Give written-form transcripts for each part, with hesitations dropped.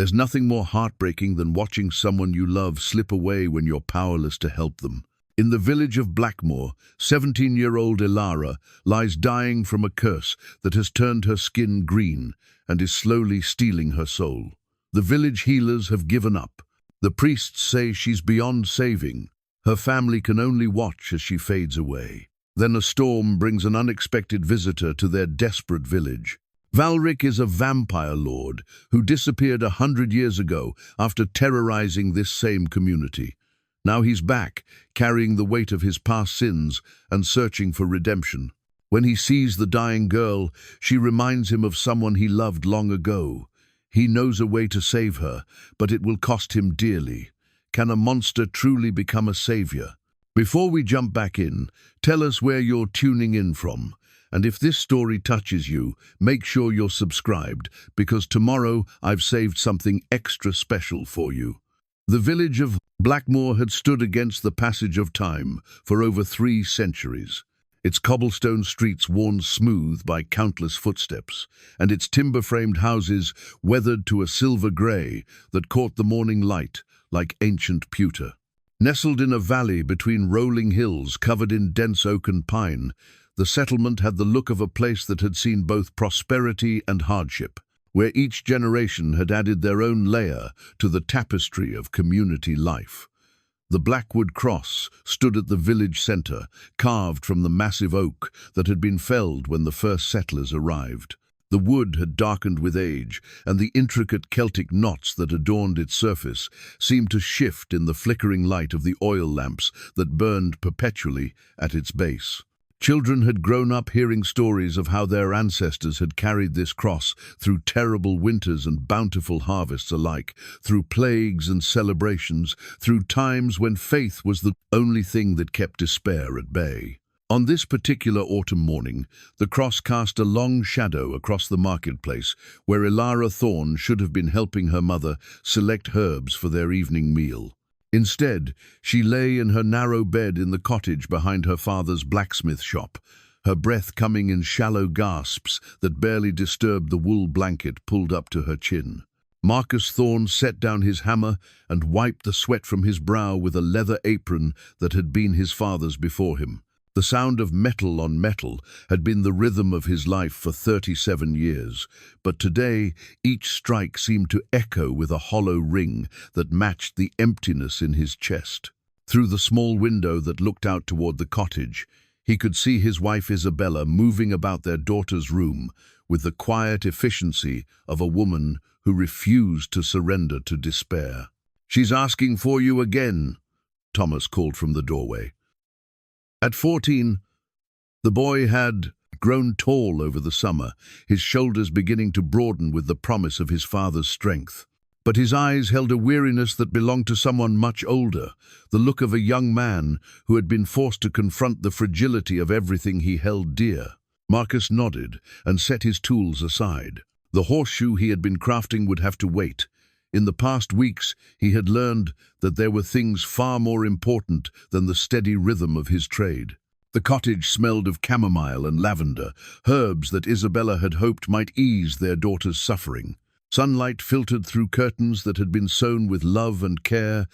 There's nothing more heartbreaking than watching someone you love slip away when you're powerless to help them. In the village of Blackmoor, 17-year-old Elara lies dying from a curse that has turned her skin green and is slowly stealing her soul. The village healers have given up. The priests say she's beyond saving. Her family can only watch as she fades away. Then a storm brings an unexpected visitor to their desperate village. Valric is a vampire lord who disappeared 100 years ago after terrorizing this same community. Now he's back, carrying the weight of his past sins and searching for redemption. When he sees the dying girl, she reminds him of someone he loved long ago. He knows a way to save her, but it will cost him dearly. Can a monster truly become a savior? Before we jump back in, tell us where you're tuning in from. And if this story touches you, make sure you're subscribed, because tomorrow I've saved something extra special for you. The village of Blackmoor had stood against the passage of time for over 3 centuries. Its cobblestone streets worn smooth by countless footsteps, and its timber-framed houses weathered to a silver grey that caught the morning light like ancient pewter. Nestled in a valley between rolling hills covered in dense oak and pine, the settlement had the look of a place that had seen both prosperity and hardship, where each generation had added their own layer to the tapestry of community life. The Blackwood Cross stood at the village centre, carved from the massive oak that had been felled when the first settlers arrived. The wood had darkened with age, and the intricate Celtic knots that adorned its surface seemed to shift in the flickering light of the oil lamps that burned perpetually at its base. Children had grown up hearing stories of how their ancestors had carried this cross through terrible winters and bountiful harvests alike, through plagues and celebrations, through times when faith was the only thing that kept despair at bay. On this particular autumn morning, the cross cast a long shadow across the marketplace where Elara Thorne should have been helping her mother select herbs for their evening meal. Instead, she lay in her narrow bed in the cottage behind her father's blacksmith shop, her breath coming in shallow gasps that barely disturbed the wool blanket pulled up to her chin. Marcus Thorne set down his hammer and wiped the sweat from his brow with a leather apron that had been his father's before him. The sound of metal on metal had been the rhythm of his life for 37 years, but today each strike seemed to echo with a hollow ring that matched the emptiness in his chest. Through the small window that looked out toward the cottage, he could see his wife Isabella moving about their daughter's room with the quiet efficiency of a woman who refused to surrender to despair. "She's asking for you again," Thomas called from the doorway. At 14, the boy had grown tall over the summer, his shoulders beginning to broaden with the promise of his father's strength. But his eyes held a weariness that belonged to someone much older, the look of a young man who had been forced to confront the fragility of everything he held dear. Marcus nodded and set his tools aside. The horseshoe he had been crafting would have to wait. In the past weeks, he had learned that there were things far more important than the steady rhythm of his trade. The cottage smelled of chamomile and lavender, herbs that Isabella had hoped might ease their daughter's suffering. Sunlight filtered through curtains that had been sewn with love and care,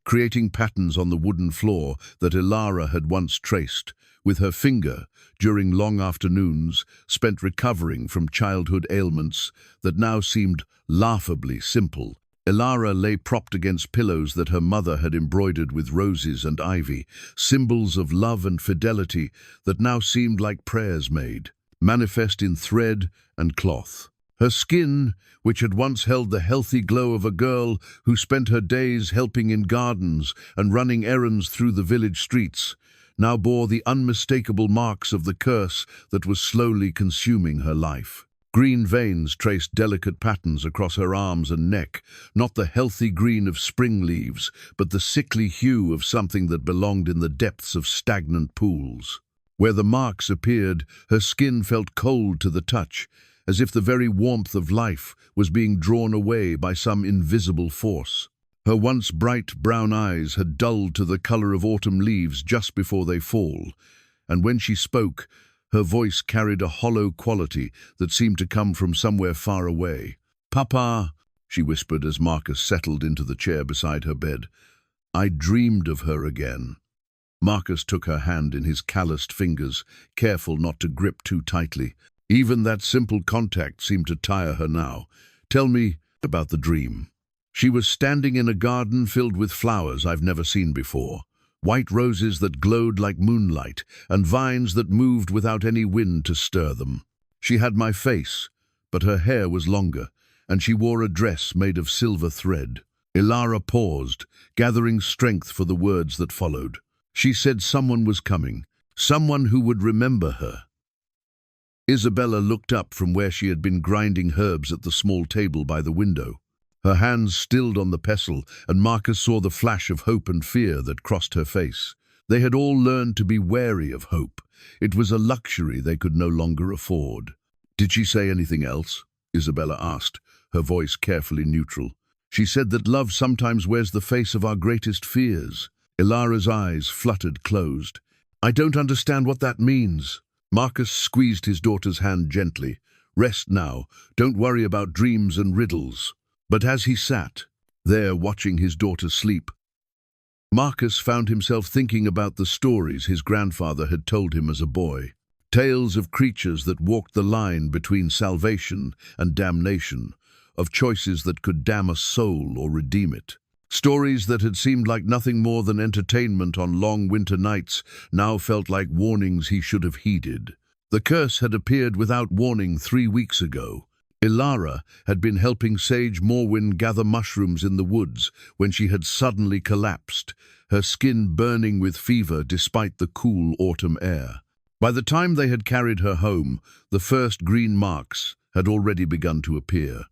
creating patterns on the wooden floor that Elara had once traced, with her finger, during long afternoons, spent recovering from childhood ailments that now seemed laughably simple. Elara lay propped against pillows that her mother had embroidered with roses and ivy, symbols of love and fidelity that now seemed like prayers made, manifest in thread and cloth. Her skin, which had once held the healthy glow of a girl who spent her days helping in gardens and running errands through the village streets, now bore the unmistakable marks of the curse that was slowly consuming her life. Green veins traced delicate patterns across her arms and neck, not the healthy green of spring leaves, but the sickly hue of something that belonged in the depths of stagnant pools. Where the marks appeared, her skin felt cold to the touch, as if the very warmth of life was being drawn away by some invisible force. Her once bright brown eyes had dulled to the color of autumn leaves just before they fall, and when she spoke, her voice carried a hollow quality that seemed to come from somewhere far away. "Papa," she whispered as Marcus settled into the chair beside her bed. "I dreamed of her again." Marcus took her hand in his calloused fingers, careful not to grip too tightly. Even that simple contact seemed to tire her now. "Tell me about the dream." She was standing in a garden filled with flowers I've never seen before. White roses that glowed like moonlight, and vines that moved without any wind to stir them. She had my face, but her hair was longer, and she wore a dress made of silver thread. Elara paused, gathering strength for the words that followed. She said someone was coming, someone who would remember her. Isabella looked up from where she had been grinding herbs at the small table by the window. Her hands stilled on the pestle, and Marcus saw the flash of hope and fear that crossed her face. They had all learned to be wary of hope. It was a luxury they could no longer afford. "Did she say anything else?" Isabella asked, her voice carefully neutral. "She said that love sometimes wears the face of our greatest fears." Elara's eyes fluttered closed. "I don't understand what that means." Marcus squeezed his daughter's hand gently. "Rest now. Don't worry about dreams and riddles." But as he sat there watching his daughter sleep, Marcus found himself thinking about the stories his grandfather had told him as a boy. Tales of creatures that walked the line between salvation and damnation, of choices that could damn a soul or redeem it. Stories that had seemed like nothing more than entertainment on long winter nights now felt like warnings he should have heeded. The curse had appeared without warning 3 weeks ago. Elara had been helping Sage Morwyn gather mushrooms in the woods when she had suddenly collapsed, her skin burning with fever despite the cool autumn air. By the time they had carried her home, the first green marks had already begun to appear.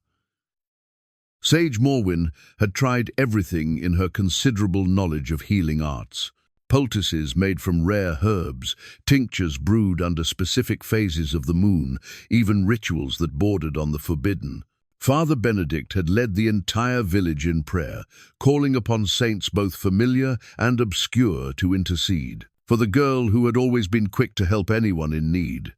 Sage Morwyn had tried everything in her considerable knowledge of healing arts. Poultices made from rare herbs, tinctures brewed under specific phases of the moon, even rituals that bordered on the forbidden. Father Benedict had led the entire village in prayer, calling upon saints both familiar and obscure to intercede. For the girl who had always been quick to help anyone in need,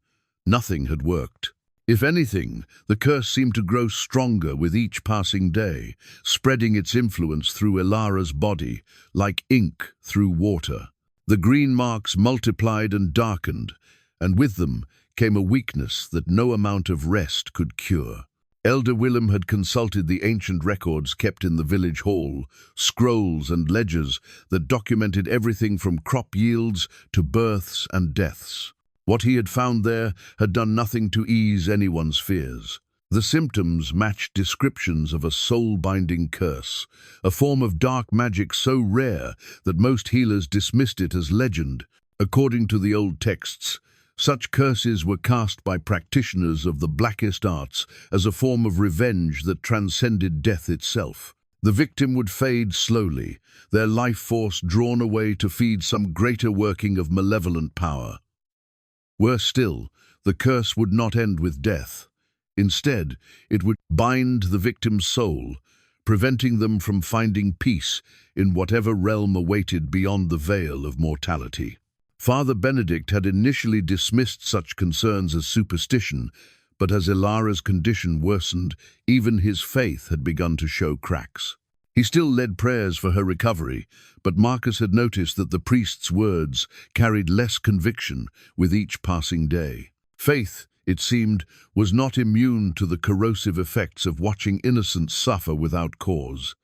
nothing had worked. If anything, the curse seemed to grow stronger with each passing day, spreading its influence through Elara's body, like ink through water. The green marks multiplied and darkened, and with them came a weakness that no amount of rest could cure. Elder Willem had consulted the ancient records kept in the village hall, scrolls and ledgers that documented everything from crop yields to births and deaths. What he had found there had done nothing to ease anyone's fears. The symptoms matched descriptions of a soul-binding curse, a form of dark magic so rare that most healers dismissed it as legend. According to the old texts, such curses were cast by practitioners of the blackest arts as a form of revenge that transcended death itself. The victim would fade slowly, their life force drawn away to feed some greater working of malevolent power. Worse still, the curse would not end with death. Instead, it would bind the victim's soul, preventing them from finding peace in whatever realm awaited beyond the veil of mortality. Father Benedict had initially dismissed such concerns as superstition, but as Elara's condition worsened, even his faith had begun to show cracks. He still led prayers for her recovery, but Marcus had noticed that the priest's words carried less conviction with each passing day. Faith, it seemed, was not immune to the corrosive effects of watching innocents suffer without cause.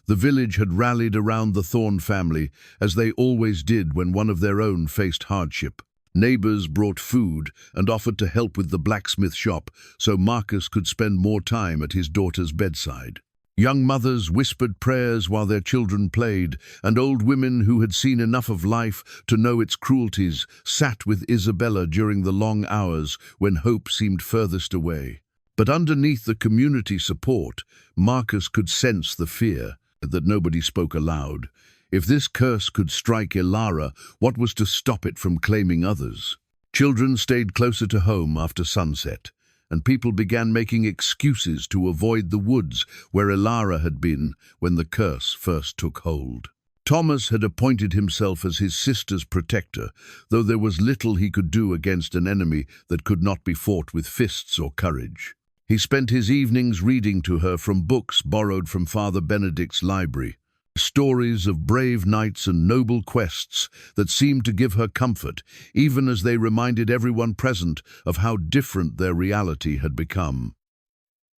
The village had rallied around the Thorn family, as they always did when one of their own faced hardship. Neighbors brought food and offered to help with the blacksmith shop so Marcus could spend more time at his daughter's bedside. Young mothers whispered prayers while their children played, and old women who had seen enough of life to know its cruelties sat with Isabella during the long hours when hope seemed furthest away. But underneath the community support, Marcus could sense the fear that nobody spoke aloud. If this curse could strike Elara, what was to stop it from claiming others? Children stayed closer to home after sunset, and people began making excuses to avoid the woods where Elara had been when the curse first took hold. Thomas had appointed himself as his sister's protector, though there was little he could do against an enemy that could not be fought with fists or courage. He spent his evenings reading to her from books borrowed from Father Benedict's library, stories of brave knights and noble quests that seemed to give her comfort, even as they reminded everyone present of how different their reality had become.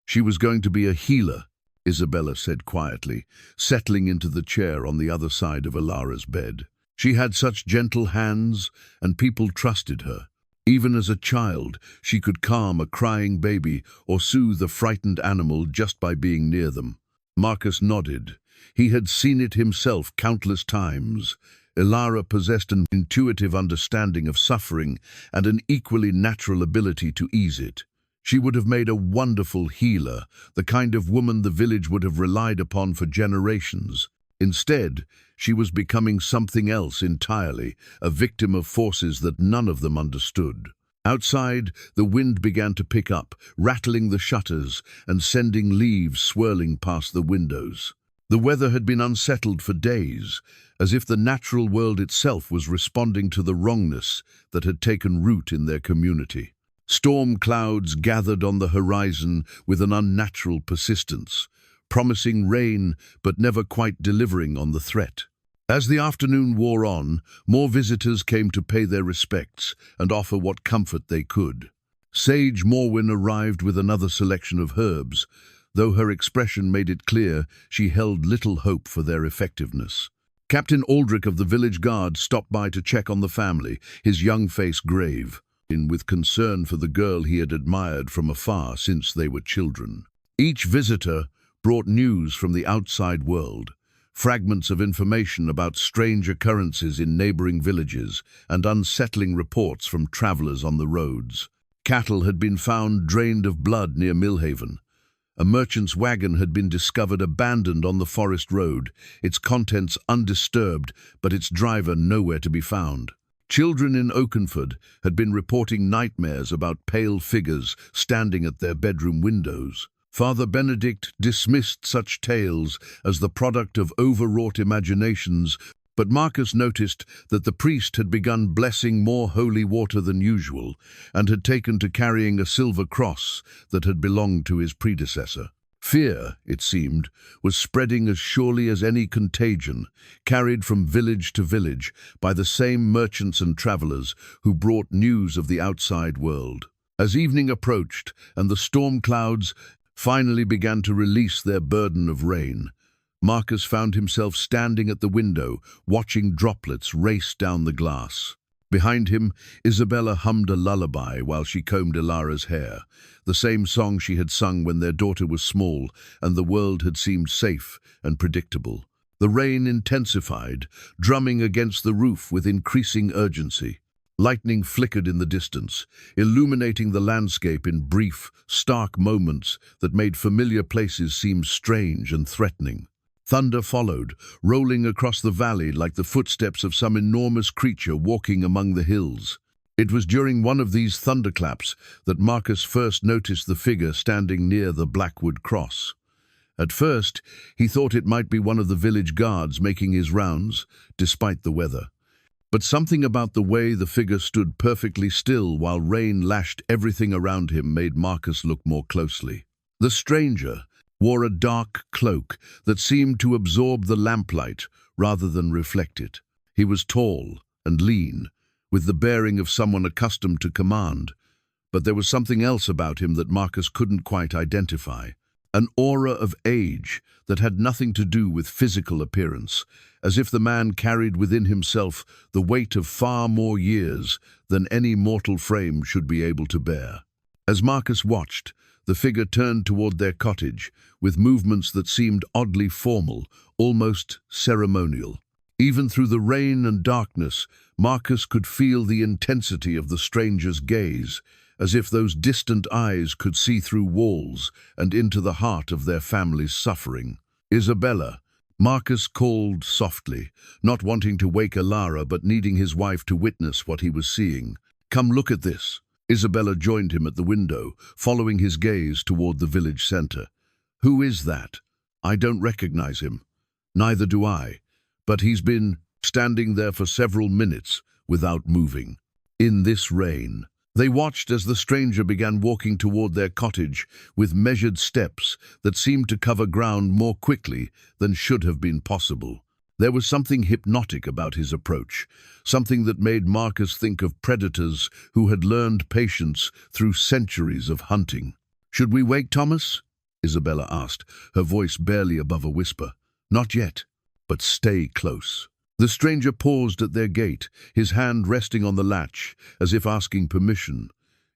She was going to be a healer, Isabella said quietly, settling into the chair on the other side of Elara's bed. She had such gentle hands, and people trusted her. Even as a child, she could calm a crying baby or soothe a frightened animal just by being near them. Marcus nodded. He had seen it himself countless times. Elara possessed an intuitive understanding of suffering and an equally natural ability to ease it. She would have made a wonderful healer, the kind of woman the village would have relied upon for generations. Instead, she was becoming something else entirely, a victim of forces that none of them understood. Outside, the wind began to pick up, rattling the shutters and sending leaves swirling past the windows. The weather had been unsettled for days, as if the natural world itself was responding to the wrongness that had taken root in their community. Storm clouds gathered on the horizon with an unnatural persistence, promising rain but never quite delivering on the threat. As the afternoon wore on, more visitors came to pay their respects and offer what comfort they could. Sage Morwen arrived with another selection of herbs, though her expression made it clear she held little hope for their effectiveness. Captain Aldrich of the village guard stopped by to check on the family, his young face grave, with concern for the girl he had admired from afar since they were children. Each visitor brought news from the outside world, fragments of information about strange occurrences in neighboring villages and unsettling reports from travelers on the roads. Cattle had been found drained of blood near Millhaven. A merchant's wagon had been discovered abandoned on the forest road, its contents undisturbed, but its driver nowhere to be found. Children in Oakenford had been reporting nightmares about pale figures standing at their bedroom windows. Father Benedict dismissed such tales as the product of overwrought imaginations, but Marcus noticed that the priest had begun blessing more holy water than usual and had taken to carrying a silver cross that had belonged to his predecessor. Fear, it seemed, was spreading as surely as any contagion, carried from village to village by the same merchants and travelers who brought news of the outside world. As evening approached and the storm clouds finally began to release their burden of rain, Marcus found himself standing at the window, watching droplets race down the glass. Behind him, Isabella hummed a lullaby while she combed Elara's hair, the same song she had sung when their daughter was small and the world had seemed safe and predictable. The rain intensified, drumming against the roof with increasing urgency. Lightning flickered in the distance, illuminating the landscape in brief, stark moments that made familiar places seem strange and threatening. Thunder followed, rolling across the valley like the footsteps of some enormous creature walking among the hills. It was during one of these thunderclaps that Marcus first noticed the figure standing near the Blackwood cross. At first, he thought it might be one of the village guards making his rounds, despite the weather. But something about the way the figure stood perfectly still while rain lashed everything around him made Marcus look more closely. The stranger wore a dark cloak that seemed to absorb the lamplight rather than reflect it. He was tall and lean, with the bearing of someone accustomed to command, but there was something else about him that Marcus couldn't quite identify. An aura of age that had nothing to do with physical appearance, as if the man carried within himself the weight of far more years than any mortal frame should be able to bear. As Marcus watched, the figure turned toward their cottage, with movements that seemed oddly formal, almost ceremonial. Even through the rain and darkness, Marcus could feel the intensity of the stranger's gaze, as if those distant eyes could see through walls and into the heart of their family's suffering. "Isabella," Marcus called softly, not wanting to wake Elara but needing his wife to witness what he was seeing. "Come look at this." Isabella joined him at the window, following his gaze toward the village center. "Who is that? I don't recognize him." "Neither do I, but he's been standing there for several minutes without moving. In this rain." They watched as the stranger began walking toward their cottage with measured steps that seemed to cover ground more quickly than should have been possible. There was something hypnotic about his approach, something that made Marcus think of predators who had learned patience through centuries of hunting. "Should we wake Thomas?" Isabella asked, her voice barely above a whisper. "Not yet, but stay close." The stranger paused at their gate, his hand resting on the latch, as if asking permission.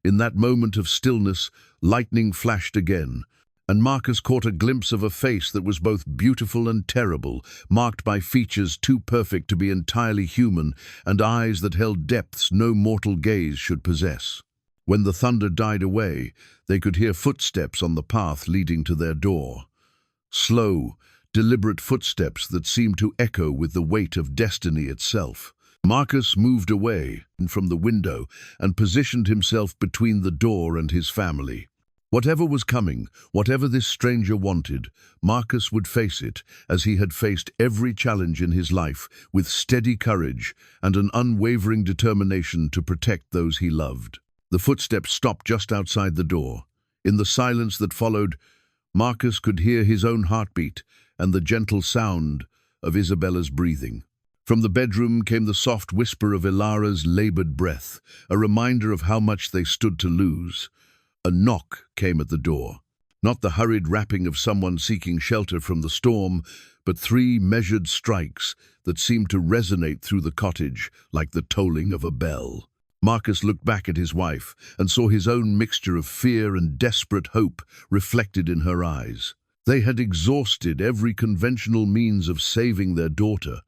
In that moment of stillness, lightning flashed again, and Marcus caught a glimpse of a face that was both beautiful and terrible, marked by features too perfect to be entirely human and eyes that held depths no mortal gaze should possess. When the thunder died away, they could hear footsteps on the path leading to their door. Slow, deliberate footsteps that seemed to echo with the weight of destiny itself. Marcus moved away from the window and positioned himself between the door and his family. Whatever was coming, whatever this stranger wanted, Marcus would face it, as he had faced every challenge in his life, with steady courage and an unwavering determination to protect those he loved. The footsteps stopped just outside the door. In the silence that followed, Marcus could hear his own heartbeat and the gentle sound of Isabella's breathing. From the bedroom came the soft whisper of Elara's labored breath, a reminder of how much they stood to lose. A knock came at the door. Not the hurried rapping of someone seeking shelter from the storm, but 3 measured strikes that seemed to resonate through the cottage like the tolling of a bell. Marcus looked back at his wife and saw his own mixture of fear and desperate hope reflected in her eyes. They had exhausted every conventional means of saving their daughter.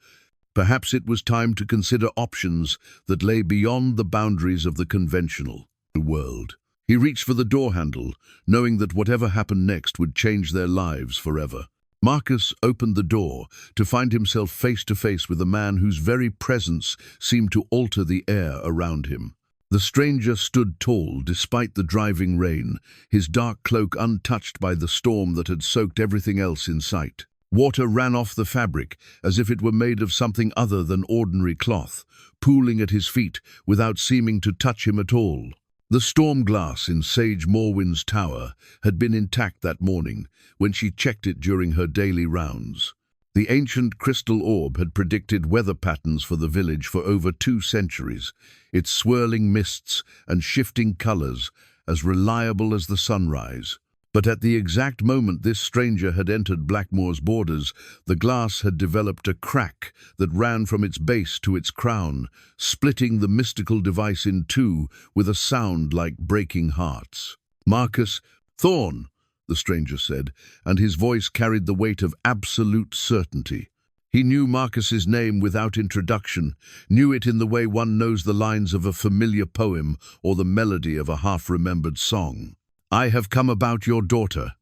Perhaps it was time to consider options that lay beyond the boundaries of the conventional world. He reached for the door handle, knowing that whatever happened next would change their lives forever. Marcus opened the door to find himself face to face with a man whose very presence seemed to alter the air around him. The stranger stood tall despite the driving rain, his dark cloak untouched by the storm that had soaked everything else in sight. Water ran off the fabric as if it were made of something other than ordinary cloth, pooling at his feet without seeming to touch him at all. The storm glass in Sage Morwyn's tower had been intact that morning when she checked it during her daily rounds. The ancient crystal orb had predicted weather patterns for the village for over 2 centuries, its swirling mists and shifting colors as reliable as the sunrise. But at the exact moment this stranger had entered Blackmoor's borders, the glass had developed a crack that ran from its base to its crown, splitting the mystical device in 2 with a sound like breaking hearts. "Marcus Thorne," the stranger said, and his voice carried the weight of absolute certainty. He knew Marcus's name without introduction, knew it in the way one knows the lines of a familiar poem or the melody of a half-remembered song. "I have come about your daughter."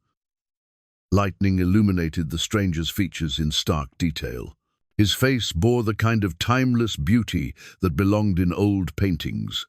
Lightning illuminated the stranger's features in stark detail. His face bore the kind of timeless beauty that belonged in old paintings,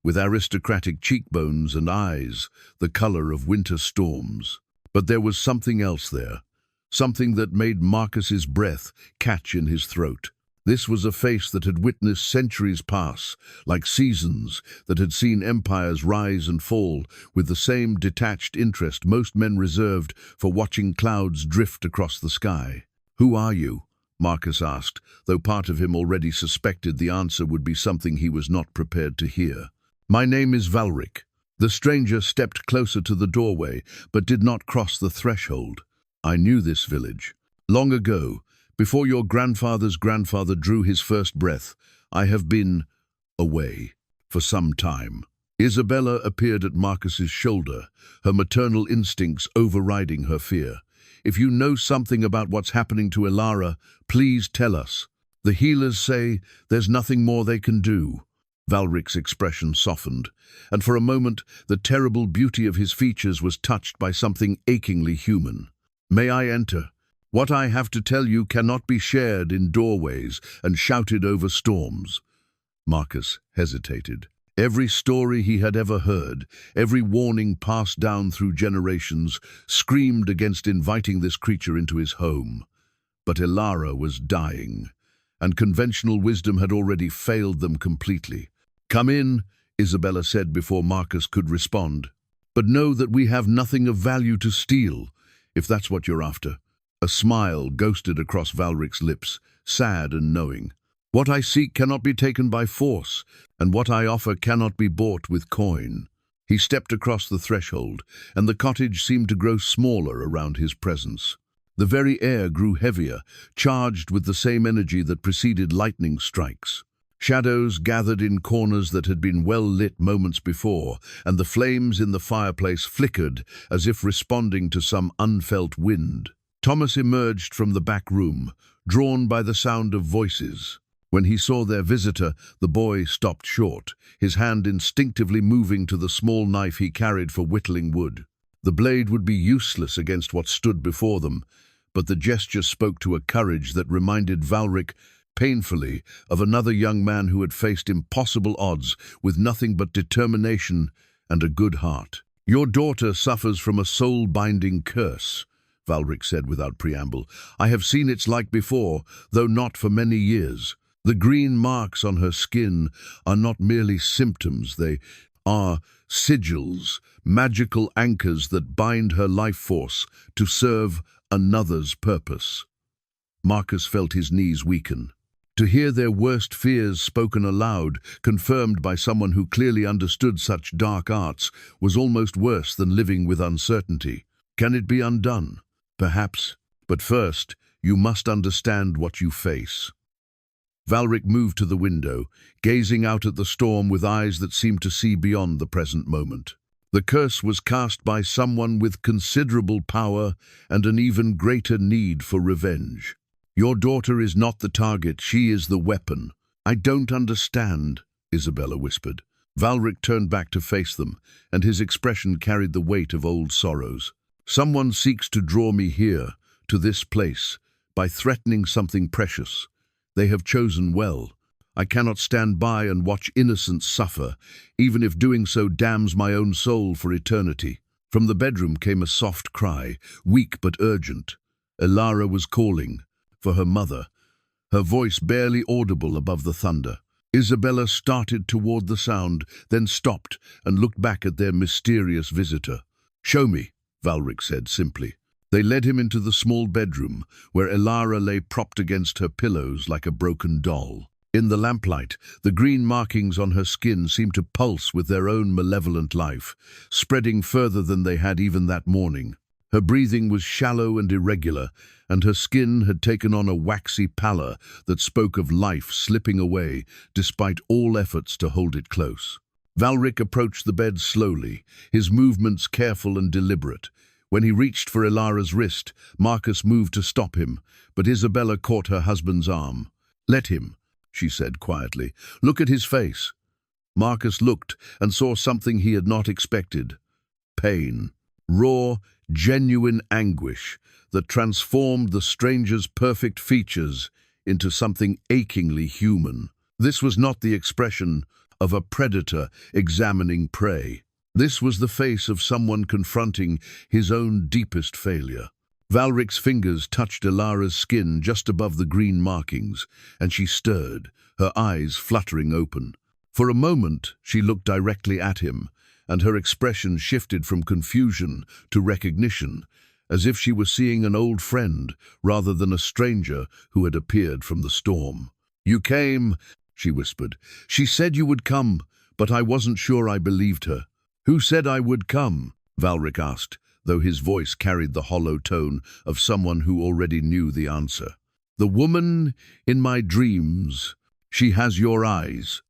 with aristocratic cheekbones and eyes the color of winter storms. But there was something else there, something that made Marcus's breath catch in his throat. This was a face that had witnessed centuries pass, like seasons that had seen empires rise and fall with the same detached interest most men reserved for watching clouds drift across the sky. "Who are you?" Marcus asked, though part of him already suspected the answer would be something he was not prepared to hear. "My name is Valric." The stranger stepped closer to the doorway, but did not cross the threshold. "I knew this village. Long ago, before your grandfather's grandfather drew his first breath, I have been away for some time." Isabella appeared at Marcus's shoulder, her maternal instincts overriding her fear. "If you know something about what's happening to Elara, please tell us. The healers say there's nothing more they can do." Valric's expression softened, and for a moment the terrible beauty of his features was touched by something achingly human. "May I enter? What I have to tell you cannot be shared in doorways and shouted over storms." Marcus hesitated. Every story he had ever heard, every warning passed down through generations, screamed against inviting this creature into his home. But Elara was dying, and conventional wisdom had already failed them completely. "Come in," Isabella said before Marcus could respond. "But know that we have nothing of value to steal, if that's what you're after." A smile ghosted across Valric's lips, sad and knowing. "What I seek cannot be taken by force, and what I offer cannot be bought with coin." He stepped across the threshold, and the cottage seemed to grow smaller around his presence. The very air grew heavier, charged with the same energy that preceded lightning strikes. Shadows gathered in corners that had been well lit moments before, and the flames in the fireplace flickered as if responding to some unfelt wind. Thomas emerged from the back room, drawn by the sound of voices. When he saw their visitor, the boy stopped short, his hand instinctively moving to the small knife he carried for whittling wood. The blade would be useless against what stood before them, but the gesture spoke to a courage that reminded Valric painfully of another young man who had faced impossible odds with nothing but determination and a good heart. "Your daughter suffers from a soul-binding curse," Valric said without preamble. "I have seen its like before, though not for many years. The green marks on her skin are not merely symptoms, they are sigils, magical anchors that bind her life force to serve another's purpose." Marcus felt his knees weaken. To hear their worst fears spoken aloud, confirmed by someone who clearly understood such dark arts, was almost worse than living with uncertainty. Can it be undone? Perhaps. But first, you must understand what you face. Valric moved to the window, gazing out at the storm with eyes that seemed to see beyond the present moment. The curse was cast by someone with considerable power and an even greater need for revenge. "Your daughter is not the target, she is the weapon." "I don't understand," Isabella whispered. Valric turned back to face them, and his expression carried the weight of old sorrows. "Someone seeks to draw me here, to this place, by threatening something precious. They have chosen well. I cannot stand by and watch innocents suffer, even if doing so damns my own soul for eternity." From the bedroom came a soft cry, weak but urgent. Elara was calling for her mother, her voice barely audible above the thunder. Isabella started toward the sound, then stopped and looked back at their mysterious visitor. "Show me," Valric said simply. They led him into the small bedroom, where Elara lay propped against her pillows like a broken doll. In the lamplight, the green markings on her skin seemed to pulse with their own malevolent life, spreading further than they had even that morning. Her breathing was shallow and irregular, and her skin had taken on a waxy pallor that spoke of life slipping away, despite all efforts to hold it close. Valric approached the bed slowly, his movements careful and deliberate. When he reached for Elara's wrist, Marcus moved to stop him, but Isabella caught her husband's arm. "Let him," she said quietly. "Look at his face." Marcus looked and saw something he had not expected. Pain. Raw, genuine anguish that transformed the stranger's perfect features into something achingly human. This was not the expression of a predator examining prey. This was the face of someone confronting his own deepest failure. Valric's fingers touched Elara's skin just above the green markings, and she stirred, her eyes fluttering open. For a moment, she looked directly at him, and her expression shifted from confusion to recognition, as if she were seeing an old friend rather than a stranger who had appeared from the storm. "You came," she whispered. "She said you would come, but I wasn't sure I believed her." "Who said I would come?" Valric asked, though his voice carried the hollow tone of someone who already knew the answer. "The woman in my dreams. She has your eyes."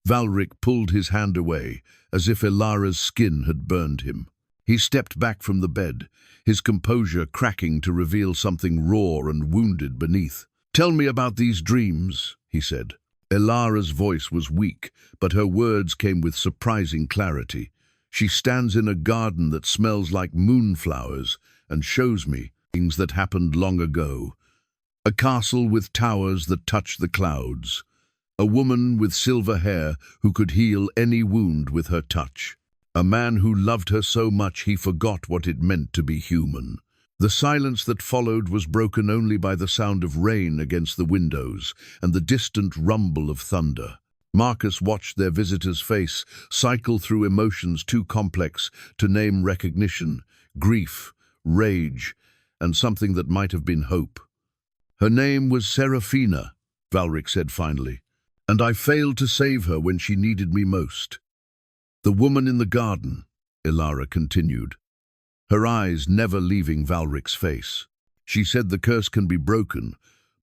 Valric pulled his hand away, as if Elara's skin had burned him. He stepped back from the bed, his composure cracking to reveal something raw and wounded beneath. "Tell me about these dreams," he said. Elara's voice was weak, but her words came with surprising clarity. "She stands in a garden that smells like moonflowers and shows me things that happened long ago. A castle with towers that touch the clouds. A woman with silver hair who could heal any wound with her touch. A man who loved her so much he forgot what it meant to be human." The silence that followed was broken only by the sound of rain against the windows and the distant rumble of thunder. Marcus watched their visitor's face cycle through emotions too complex to name recognition, grief, rage, and something that might have been hope. "Her name was Serafina," Valric said finally, "and I failed to save her when she needed me most." "The woman in the garden," Elara continued, her eyes never leaving Valric's face. "She said the curse can be broken,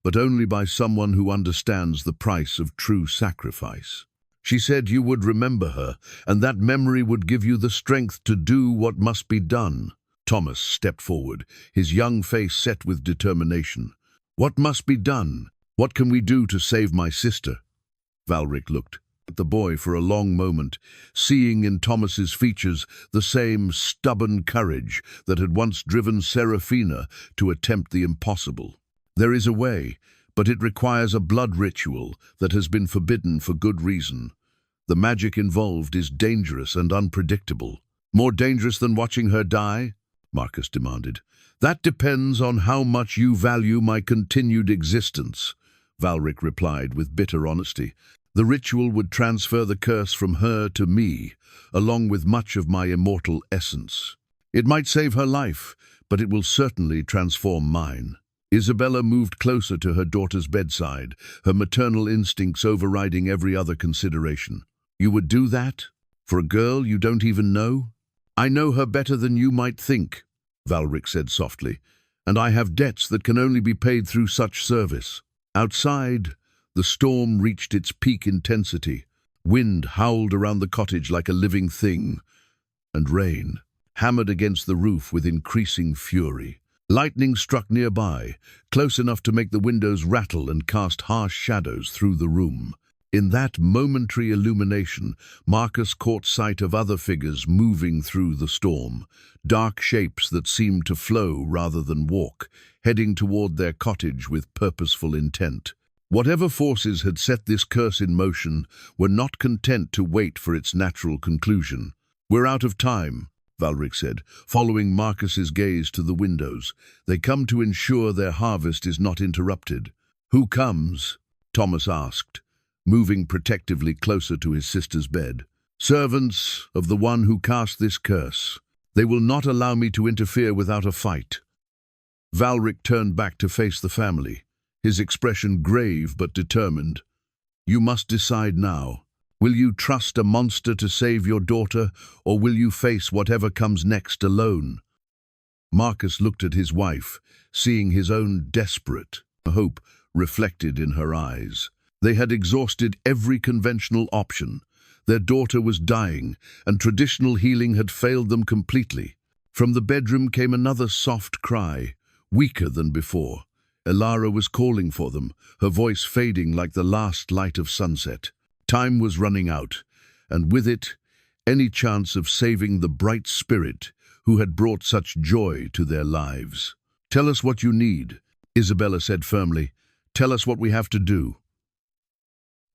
but only by someone who understands the price of true sacrifice. She said you would remember her, and that memory would give you the strength to do what must be done." Thomas stepped forward, his young face set with determination. "What must be done? What can we do to save my sister?" Valric looked at the boy for a long moment, seeing in Thomas's features the same stubborn courage that had once driven Serafina to attempt the impossible. "There is a way, but it requires a blood ritual that has been forbidden for good reason. The magic involved is dangerous and unpredictable." "More dangerous than watching her die?" Marcus demanded. "That depends on how much you value my continued existence," Valric replied with bitter honesty. "The ritual would transfer the curse from her to me, along with much of my immortal essence. It might save her life, but it will certainly transform mine." Isabella moved closer to her daughter's bedside, her maternal instincts overriding every other consideration. "You would do that? For a girl you don't even know?" "I know her better than you might think," Valric said softly, "and I have debts that can only be paid through such service." Outside, the storm reached its peak intensity. Wind howled around the cottage like a living thing, and rain hammered against the roof with increasing fury. Lightning struck nearby, close enough to make the windows rattle and cast harsh shadows through the room. In that momentary illumination, Marcus caught sight of other figures moving through the storm, dark shapes that seemed to flow rather than walk, heading toward their cottage with purposeful intent. Whatever forces had set this curse in motion were not content to wait for its natural conclusion. "We're out of time," Valric said, following Marcus's gaze to the windows. "They come to ensure their harvest is not interrupted." "Who comes?" Thomas asked, moving protectively closer to his sister's bed. "Servants of the one who cast this curse. They will not allow me to interfere without a fight." Valric turned back to face the family, his expression grave but determined. "You must decide now. Will you trust a monster to save your daughter, or will you face whatever comes next alone?" Marcus looked at his wife, seeing his own desperate hope reflected in her eyes. They had exhausted every conventional option. Their daughter was dying, and traditional healing had failed them completely. From the bedroom came another soft cry, weaker than before. Elara was calling for them, her voice fading like the last light of sunset. Time was running out, and with it, any chance of saving the bright spirit who had brought such joy to their lives. "Tell us what you need," Isabella said firmly. "Tell us what we have to do."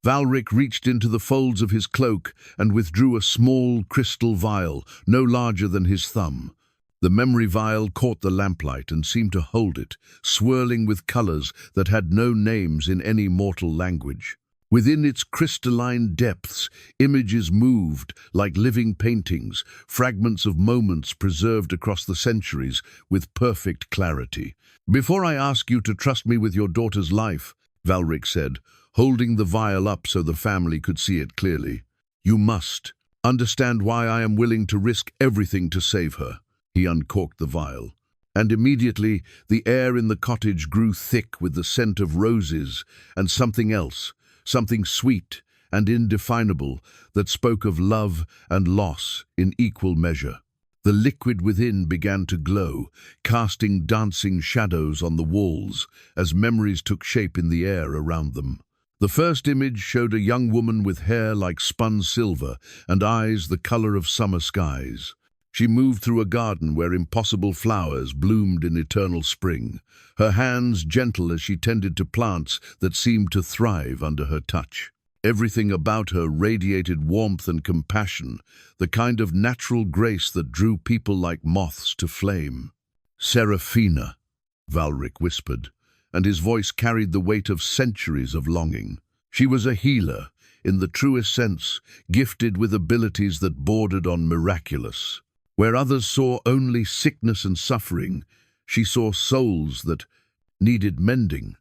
Valric reached into the folds of his cloak and withdrew a small crystal vial, no larger than his thumb. The memory vial caught the lamplight and seemed to hold it, swirling with colors that had no names in any mortal language. Within its crystalline depths, images moved like living paintings, fragments of moments preserved across the centuries with perfect clarity. "Before I ask you to trust me with your daughter's life," Valric said, holding the vial up so the family could see it clearly, "you must understand why I am willing to risk everything to save her." He uncorked the vial, and immediately the air in the cottage grew thick with the scent of roses and something else, something sweet and indefinable that spoke of love and loss in equal measure. The liquid within began to glow, casting dancing shadows on the walls as memories took shape in the air around them. The first image showed a young woman with hair like spun silver and eyes the color of summer skies. She moved through a garden where impossible flowers bloomed in eternal spring, her hands gentle as she tended to plants that seemed to thrive under her touch. Everything about her radiated warmth and compassion, the kind of natural grace that drew people like moths to flame. "Serafina," Valric whispered, and his voice carried the weight of centuries of longing. "She was a healer, in the truest sense, gifted with abilities that bordered on miraculous. Where others saw only sickness and suffering, she saw souls that needed mending.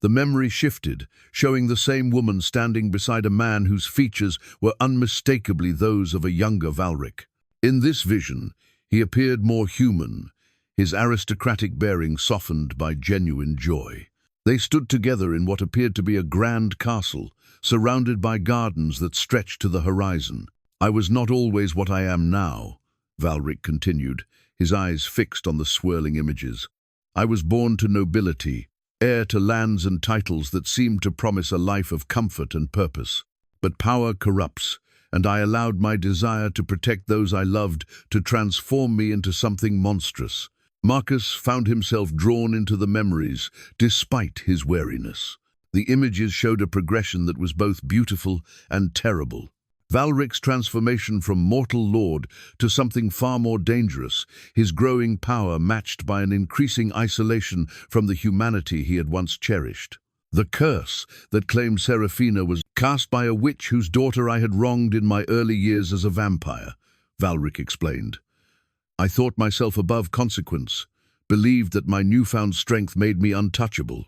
The memory shifted, showing the same woman standing beside a man whose features were unmistakably those of a younger Valric. In this vision, he appeared more human, his aristocratic bearing softened by genuine joy. They stood together in what appeared to be a grand castle, surrounded by gardens that stretched to the horizon. "I was not always what I am now," Valric continued, his eyes fixed on the swirling images. "I was born to nobility, heir to lands and titles that seemed to promise a life of comfort and purpose. But power corrupts, and I allowed my desire to protect those I loved to transform me into something monstrous." Marcus found himself drawn into the memories, despite his wariness. The images showed a progression that was both beautiful and terrible. Valric's transformation from mortal lord to something far more dangerous, his growing power matched by an increasing isolation from the humanity he had once cherished. "The curse that claimed Serafina was cast by a witch whose daughter I had wronged in my early years as a vampire," Valric explained. "I thought myself above consequence, believed that my newfound strength made me untouchable.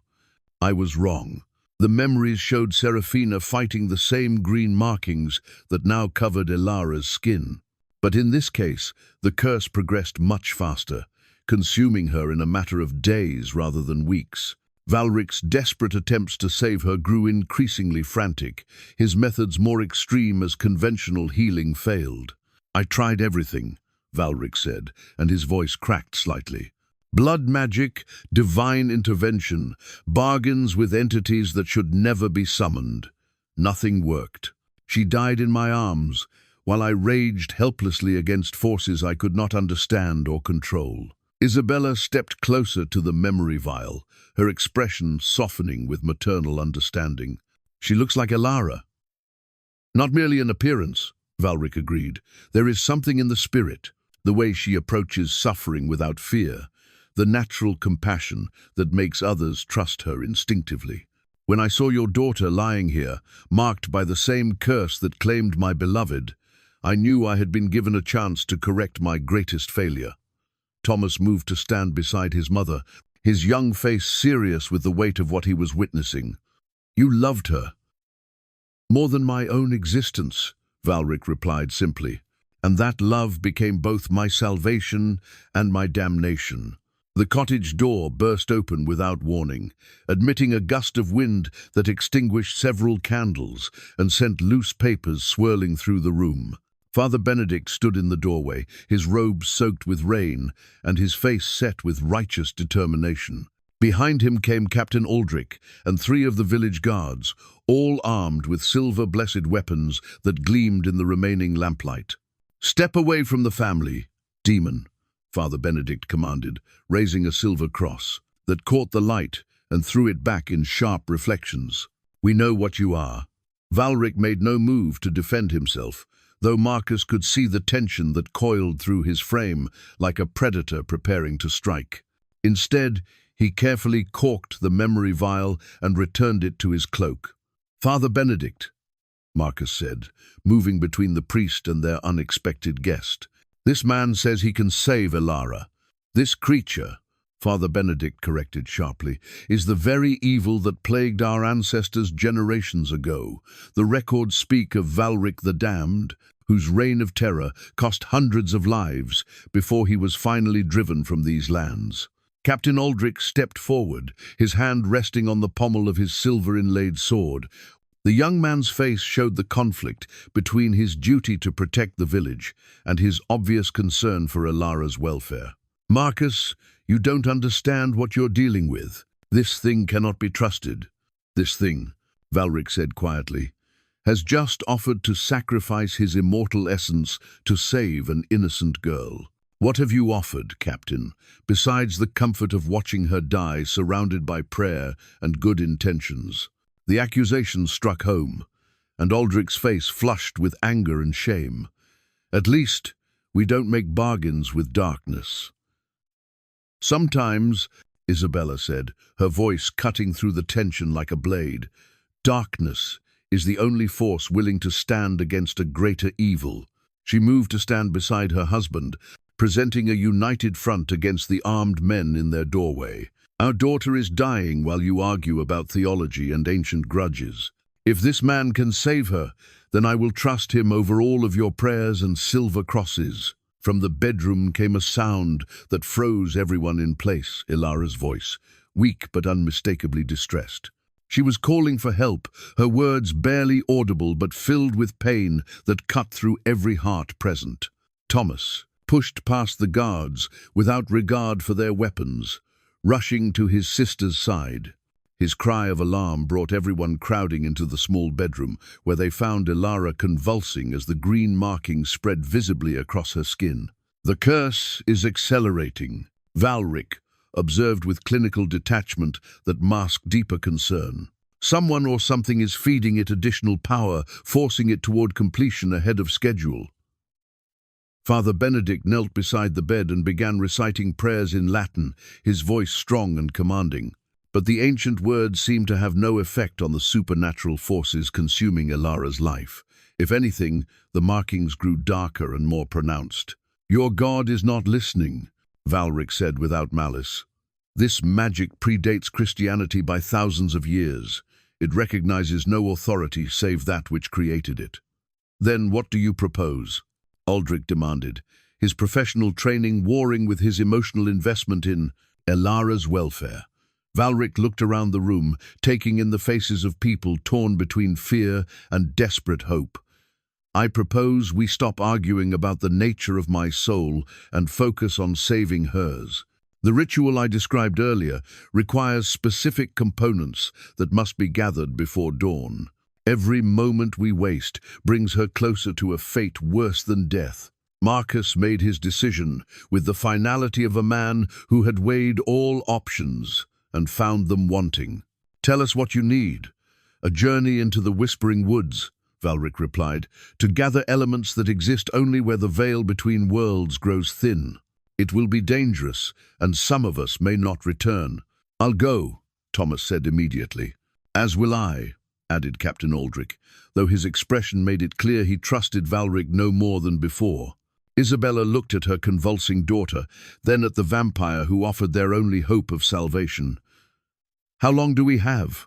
I was wrong. The memories showed Serafina fighting the same green markings that now covered Elara's skin. But in this case, the curse progressed much faster, consuming her in a matter of days rather than weeks. Valric's desperate attempts to save her grew increasingly frantic, his methods more extreme as conventional healing failed. "I tried everything," Valric said, and his voice cracked slightly. "Blood magic, divine intervention, bargains with entities that should never be summoned. Nothing worked. She died in my arms, while I raged helplessly against forces I could not understand or control." Isabella stepped closer to the memory vial, her expression softening with maternal understanding. "She looks like Elara." "Not merely in appearance," Valric agreed. "There is something in the spirit, the way she approaches suffering without fear, the natural compassion that makes others trust her instinctively. When I saw your daughter lying here, marked by the same curse that claimed my beloved, I knew I had been given a chance to correct my greatest failure." Thomas moved to stand beside his mother, his young face serious with the weight of what he was witnessing. "You loved her." "More than my own existence," Valric replied simply, "and that love became both my salvation and my damnation." The cottage door burst open without warning, admitting a gust of wind that extinguished several candles and sent loose papers swirling through the room. Father Benedict stood in the doorway, his robes soaked with rain and his face set with righteous determination. Behind him came Captain Aldrich and 3 of the village guards, all armed with silver-blessed weapons that gleamed in the remaining lamplight. "Step away from the family, demon," Father Benedict commanded, raising a silver cross that caught the light and threw it back in sharp reflections. "We know what you are." Valric made no move to defend himself, though Marcus could see the tension that coiled through his frame like a predator preparing to strike. Instead, he carefully corked the memory vial and returned it to his cloak. "Father Benedict," Marcus said, moving between the priest and their unexpected guest. "This man says he can save Elara. This creature," Father Benedict corrected sharply, "is the very evil that plagued our ancestors generations ago. The records speak of Valric the Damned, whose reign of terror cost hundreds of lives before he was finally driven from these lands." Captain Aldrich stepped forward, his hand resting on the pommel of his silver-inlaid sword. The young man's face showed the conflict between his duty to protect the village and his obvious concern for Elara's welfare. "Marcus, you don't understand what you're dealing with. This thing cannot be trusted." "This thing," Valric said quietly, "has just offered to sacrifice his immortal essence to save an innocent girl. What have you offered, Captain, besides the comfort of watching her die surrounded by prayer and good intentions?" The accusation struck home, and Aldrich's face flushed with anger and shame. "At least, we don't make bargains with darkness." "Sometimes," Isabella said, her voice cutting through the tension like a blade, "darkness is the only force willing to stand against a greater evil. She moved to stand beside her husband, presenting a united front against the armed men in their doorway. Our daughter is dying while you argue about theology and ancient grudges. If this man can save her, then I will trust him over all of your prayers and silver crosses. From the bedroom came a sound that froze everyone in place, Elara's voice, weak but unmistakably distressed. She was calling for help, her words barely audible but filled with pain that cut through every heart present. Thomas pushed past the guards without regard for their weapons, rushing to his sister's side. His cry of alarm brought everyone crowding into the small bedroom, where they found Elara convulsing as the green markings spread visibly across her skin. The curse is accelerating, Valric observed with clinical detachment that masked deeper concern. Someone or something is feeding it additional power, forcing it toward completion ahead of schedule. Father Benedict knelt beside the bed and began reciting prayers in Latin, his voice strong and commanding. But the ancient words seemed to have no effect on the supernatural forces consuming Elara's life. If anything, the markings grew darker and more pronounced. "Your God is not listening," Valric said without malice. "This magic predates Christianity by thousands of years. It recognizes no authority save that which created it." "Then what do you propose?" Aldrich demanded, his professional training warring with his emotional investment in Elara's welfare. Valric looked around the room, taking in the faces of people torn between fear and desperate hope. "I propose we stop arguing about the nature of my soul and focus on saving hers. The ritual I described earlier requires specific components that must be gathered before dawn. Every moment we waste brings her closer to a fate worse than death." Marcus made his decision with the finality of a man who had weighed all options and found them wanting. "Tell us what you need." "A journey into the Whispering Woods," Valric replied, "to gather elements that exist only where the veil between worlds grows thin. It will be dangerous, and some of us may not return." "I'll go," Thomas said immediately. "As will I," added Captain Aldrich, though his expression made it clear he trusted Valric no more than before. Isabella looked at her convulsing daughter, then at the vampire who offered their only hope of salvation. "How long do we have?"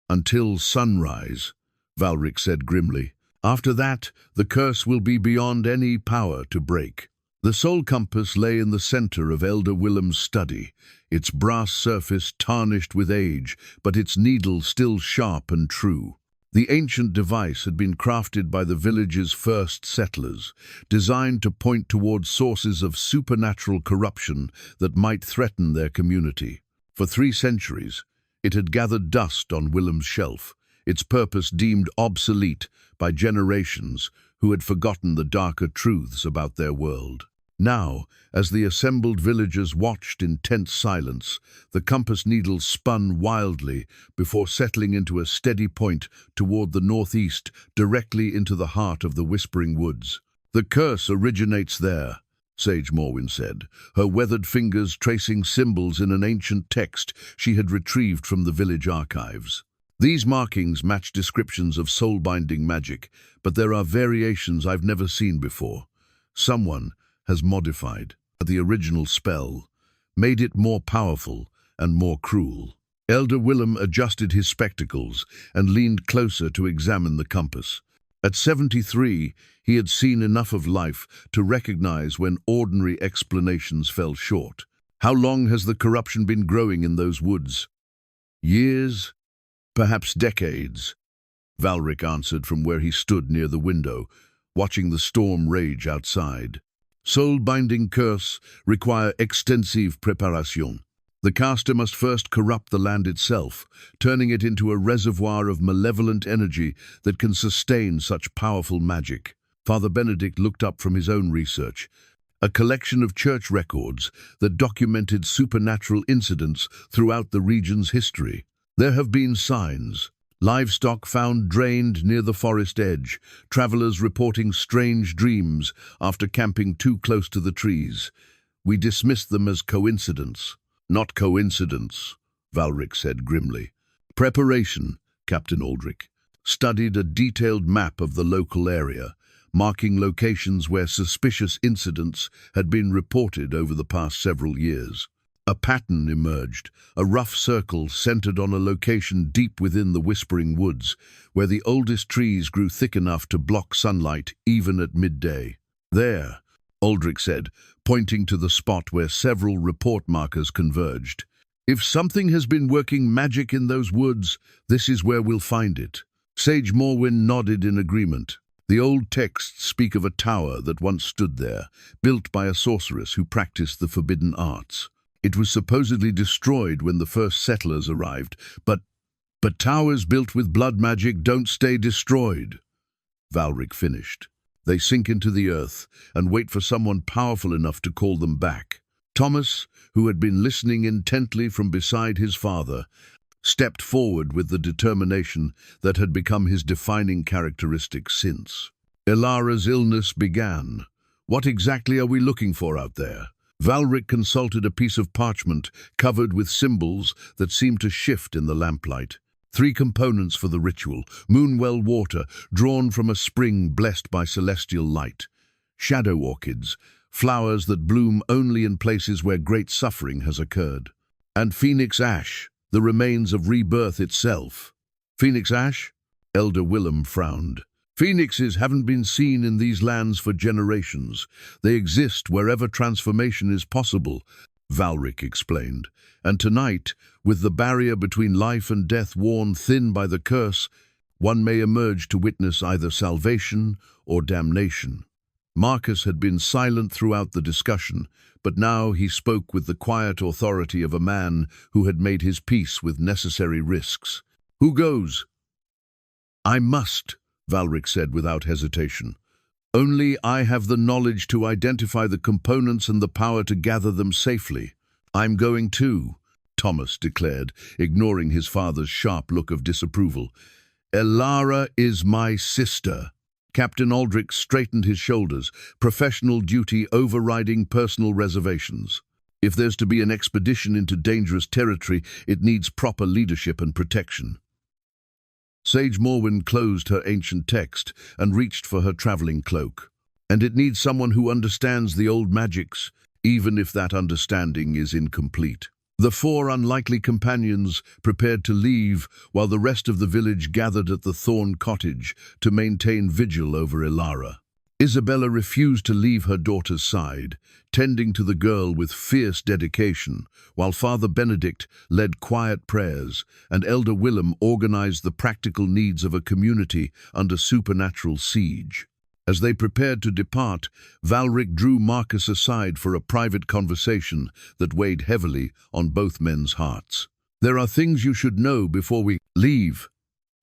"Until sunrise," Valric said grimly. "After that, the curse will be beyond any power to break." The soul compass lay in the center of Elder Willem's study, its brass surface tarnished with age, but its needle still sharp and true. The ancient device had been crafted by the village's first settlers, designed to point toward sources of supernatural corruption that might threaten their community. For 3 centuries, it had gathered dust on Willem's shelf, its purpose deemed obsolete by generations who had forgotten the darker truths about their world. Now, as the assembled villagers watched in tense silence, the compass needle spun wildly before settling into a steady point toward the northeast, directly into the heart of the Whispering Woods. "The curse originates there," Sage Morwen said, her weathered fingers tracing symbols in an ancient text she had retrieved from the village archives. "These markings match descriptions of soul-binding magic, but there are variations I've never seen before. Someone has modified the original spell, made it more powerful and more cruel." Elder Willem adjusted his spectacles and leaned closer to examine the compass. At 73, he had seen enough of life to recognize when ordinary explanations fell short. "How long has the corruption been growing in those woods?" "Years, perhaps decades," Valric answered from where he stood near the window, watching the storm rage outside. "Soul-binding curse require extensive preparation. The caster must first corrupt the land itself, turning it into a reservoir of malevolent energy that can sustain such powerful magic." Father Benedict looked up from his own research, a collection of church records that documented supernatural incidents throughout the region's history. "There have been signs. Livestock found drained near the forest edge, travelers reporting strange dreams after camping too close to the trees. We dismissed them as coincidence." "Not coincidence," Valric said grimly. "Preparation," Captain Aldrich. studied a detailed map of the local area, marking locations where suspicious incidents had been reported over the past several years. A pattern emerged, a rough circle centered on a location deep within the Whispering Woods, where the oldest trees grew thick enough to block sunlight even at midday. "There," Aldrich said, pointing to the spot where several report markers converged. "If something has been working magic in those woods, this is where we'll find it." Sage Morwen nodded in agreement. The old texts speak of a tower that once stood there, built by a sorceress who practiced the forbidden arts. It was supposedly destroyed when the first settlers arrived, but towers built with blood magic don't stay destroyed, Valric finished. They sink into the earth and wait for someone powerful enough to call them back. Thomas, who had been listening intently from beside his father, stepped forward with the determination that had become his defining characteristic since. Elara's illness began. "What exactly are we looking for out there?" Valric consulted a piece of parchment covered with symbols that seemed to shift in the lamplight. 3 components for the ritual: moonwell water, drawn from a spring blessed by celestial light; shadow orchids, flowers that bloom only in places where great suffering has occurred; and phoenix ash, the remains of rebirth itself. "Phoenix ash?" Elder Willem frowned. "Phoenixes haven't been seen in these lands for generations. They exist wherever transformation is possible," Valric explained. "And tonight, with the barrier between life and death worn thin by the curse, one may emerge to witness either salvation or damnation." Marcus had been silent throughout the discussion, but now he spoke with the quiet authority of a man who had made his peace with necessary risks. "Who goes?" "I must," Valric said without hesitation. "Only I have the knowledge to identify the components and the power to gather them safely." "I'm going too," Thomas declared, ignoring his father's sharp look of disapproval. "Elara is my sister." Captain Aldrich straightened his shoulders, professional duty overriding personal reservations. "If there's to be an expedition into dangerous territory, it needs proper leadership and protection." Sage Morwen closed her ancient text and reached for her traveling cloak. "And it needs someone who understands the old magics, even if that understanding is incomplete." The 4 unlikely companions prepared to leave while the rest of the village gathered at the Thorn Cottage to maintain vigil over Elara. Isabella refused to leave her daughter's side, tending to the girl with fierce dedication, while Father Benedict led quiet prayers and Elder Willem organized the practical needs of a community under supernatural siege. As they prepared to depart, Valric drew Marcus aside for a private conversation that weighed heavily on both men's hearts. "There are things you should know before we leave,"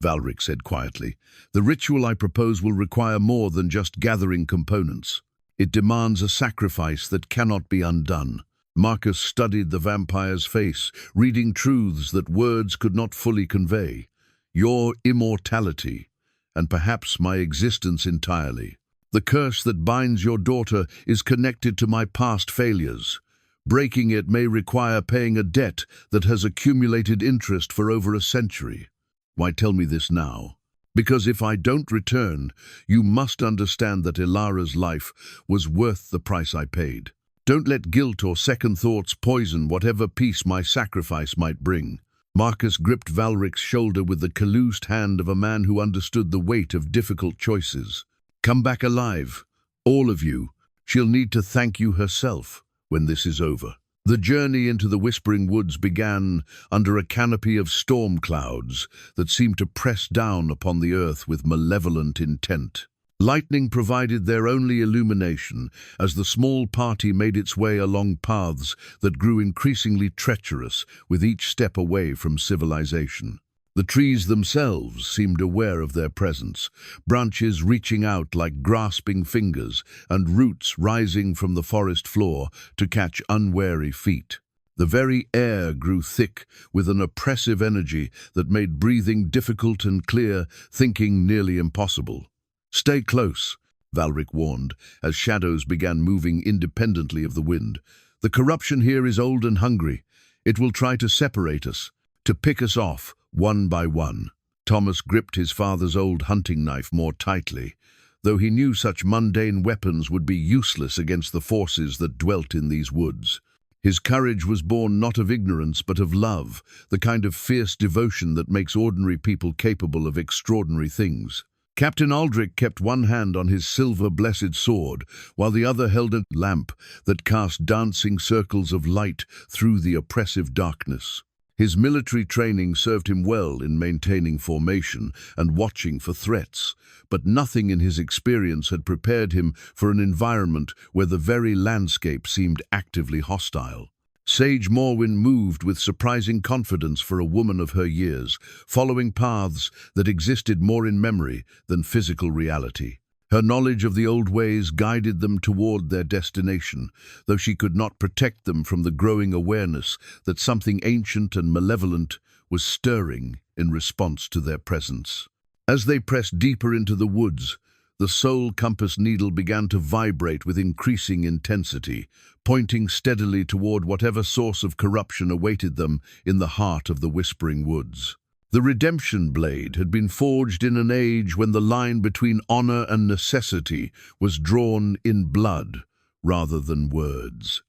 Valric said quietly. "The ritual I propose will require more than just gathering components. It demands a sacrifice that cannot be undone." Marcus studied the vampire's face, reading truths that words could not fully convey. "Your immortality, and perhaps my existence entirely. The curse that binds your daughter is connected to my past failures. Breaking it may require paying a debt that has accumulated interest for over a century." "Why tell me this now?" "Because if I don't return, you must understand that Elara's life was worth the price I paid. Don't let guilt or second thoughts poison whatever peace my sacrifice might bring." Marcus gripped Valric's shoulder with the calloused hand of a man who understood the weight of difficult choices. "Come back alive, all of you. She'll need to thank you herself when this is over." The journey into the Whispering Woods began under a canopy of storm clouds that seemed to press down upon the earth with malevolent intent. Lightning provided their only illumination as the small party made its way along paths that grew increasingly treacherous with each step away from civilization. The trees themselves seemed aware of their presence, branches reaching out like grasping fingers and roots rising from the forest floor to catch unwary feet. The very air grew thick with an oppressive energy that made breathing difficult and clear thinking nearly impossible. "Stay close," Valric warned, as shadows began moving independently of the wind. "The corruption here is old and hungry. It will try to separate us, to pick us off one by one." Thomas gripped his father's old hunting knife more tightly, though he knew such mundane weapons would be useless against the forces that dwelt in these woods. His courage was born not of ignorance but of love, the kind of fierce devotion that makes ordinary people capable of extraordinary things. Captain Aldrich kept one hand on his silver-blessed sword, while the other held a lamp that cast dancing circles of light through the oppressive darkness. His military training served him well in maintaining formation and watching for threats, but nothing in his experience had prepared him for an environment where the very landscape seemed actively hostile. Sage Morwen moved with surprising confidence for a woman of her years, following paths that existed more in memory than physical reality. Her knowledge of the old ways guided them toward their destination, though she could not protect them from the growing awareness that something ancient and malevolent was stirring in response to their presence. As they pressed deeper into the woods, the soul compass needle began to vibrate with increasing intensity, pointing steadily toward whatever source of corruption awaited them in the heart of the Whispering Woods. The redemption blade had been forged in an age when the line between honor and necessity was drawn in blood rather than words.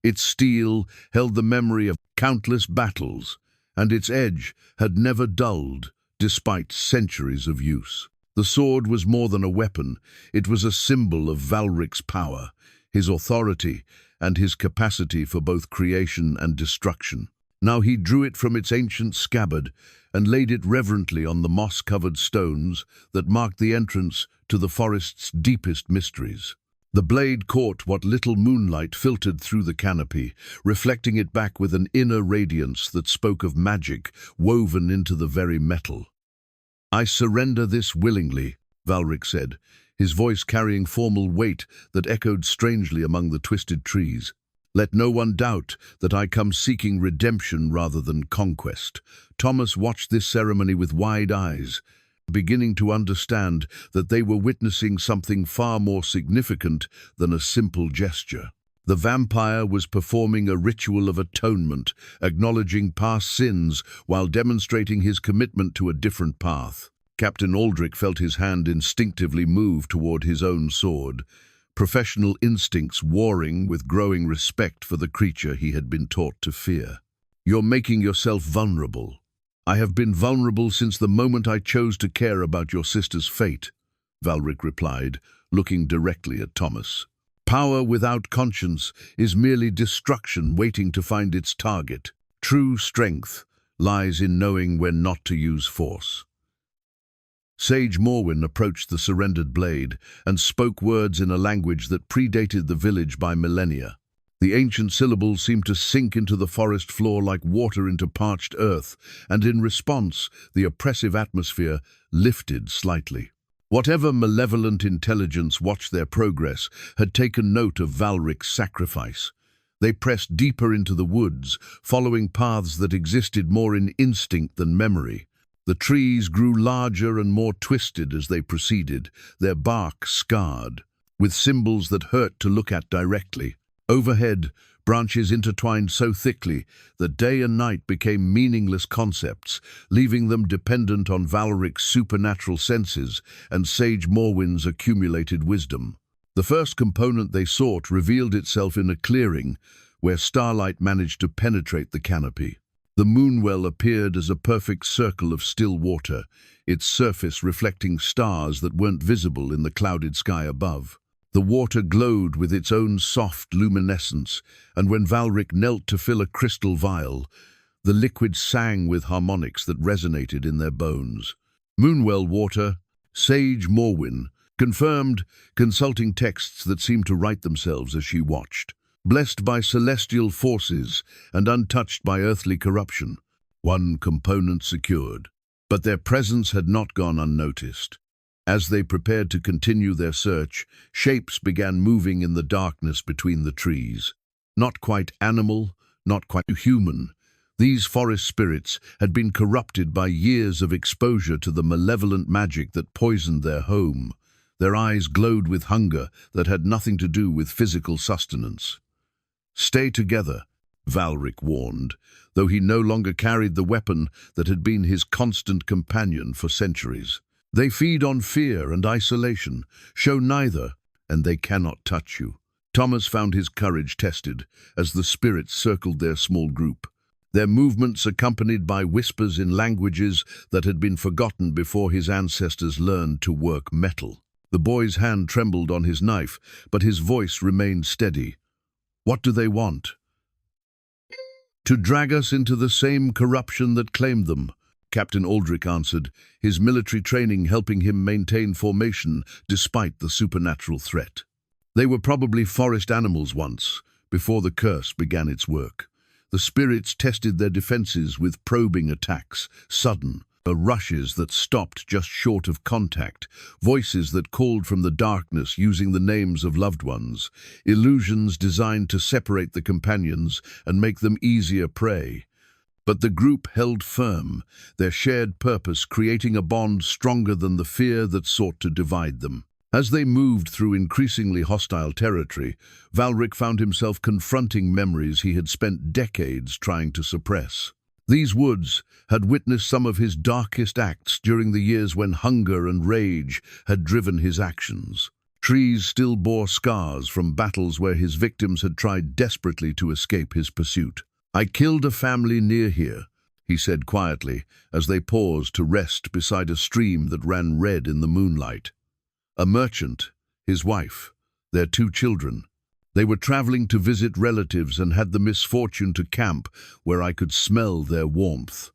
Its steel held the memory of countless battles, and its edge had never dulled despite centuries of use. The sword was more than a weapon, it was a symbol of Valric's power, his authority, and his capacity for both creation and destruction. Now he drew it from its ancient scabbard and laid it reverently on the moss-covered stones that marked the entrance to the forest's deepest mysteries. The blade caught what little moonlight filtered through the canopy, reflecting it back with an inner radiance that spoke of magic woven into the very metal. "I surrender this willingly," Valric said, his voice carrying formal weight that echoed strangely among the twisted trees. "Let no one doubt that I come seeking redemption rather than conquest." Thomas watched this ceremony with wide eyes, beginning to understand that they were witnessing something far more significant than a simple gesture. The vampire was performing a ritual of atonement, acknowledging past sins while demonstrating his commitment to a different path. Captain Aldrich felt his hand instinctively move toward his own sword, professional instincts warring with growing respect for the creature he had been taught to fear. "You're making yourself vulnerable. I have been vulnerable since the moment I chose to care about your sister's fate," Valric replied, looking directly at Thomas. "Power without conscience is merely destruction waiting to find its target. True strength lies in knowing when not to use force." Sage Morwen approached the surrendered blade and spoke words in a language that predated the village by millennia. The ancient syllables seemed to sink into the forest floor like water into parched earth, and in response, the oppressive atmosphere lifted slightly. Whatever malevolent intelligence watched their progress had taken note of Valric's sacrifice. They pressed deeper into the woods, following paths that existed more in instinct than memory. The trees grew larger and more twisted as they proceeded, their bark scarred, with symbols that hurt to look at directly. Overhead, branches intertwined so thickly that day and night became meaningless concepts, leaving them dependent on Valric's supernatural senses and Sage Morwen's accumulated wisdom. The first component they sought revealed itself in a clearing where starlight managed to penetrate the canopy. The moonwell appeared as a perfect circle of still water, its surface reflecting stars that weren't visible in the clouded sky above. The water glowed with its own soft luminescence, and when Valric knelt to fill a crystal vial, the liquid sang with harmonics that resonated in their bones. "Moonwell water," Sage Morwen confirmed, consulting texts that seemed to write themselves as she watched. "Blessed by celestial forces and untouched by earthly corruption." One component secured. But their presence had not gone unnoticed. As they prepared to continue their search, shapes began moving in the darkness between the trees. Not quite animal, not quite human. These forest spirits had been corrupted by years of exposure to the malevolent magic that poisoned their home. Their eyes glowed with hunger that had nothing to do with physical sustenance. "Stay together," Valric warned, though he no longer carried the weapon that had been his constant companion for centuries. They feed on fear and isolation, show neither, and they cannot touch you. Thomas found his courage tested as the spirits circled their small group, their movements accompanied by whispers in languages that had been forgotten before his ancestors learned to work metal. The boy's hand trembled on his knife, but his voice remained steady. "What do they want?" "To drag us into the same corruption that claimed them," Captain Aldrich answered, his military training helping him maintain formation despite the supernatural threat. "They were probably forest animals once, before the curse began its work. The spirits tested their defenses with probing attacks, sudden rushes that stopped just short of contact, voices that called from the darkness using the names of loved ones, illusions designed to separate the companions and make them easier prey. But the group held firm, their shared purpose creating a bond stronger than the fear that sought to divide them. As they moved through increasingly hostile territory, Valric found himself confronting memories he had spent decades trying to suppress. These woods had witnessed some of his darkest acts during the years when hunger and rage had driven his actions. Trees still bore scars from battles where his victims had tried desperately to escape his pursuit. "I killed a family near here," he said quietly, as they paused to rest beside a stream that ran red in the moonlight. "A merchant, his wife, their 2 children. They were traveling to visit relatives and had the misfortune to camp where I could smell their warmth."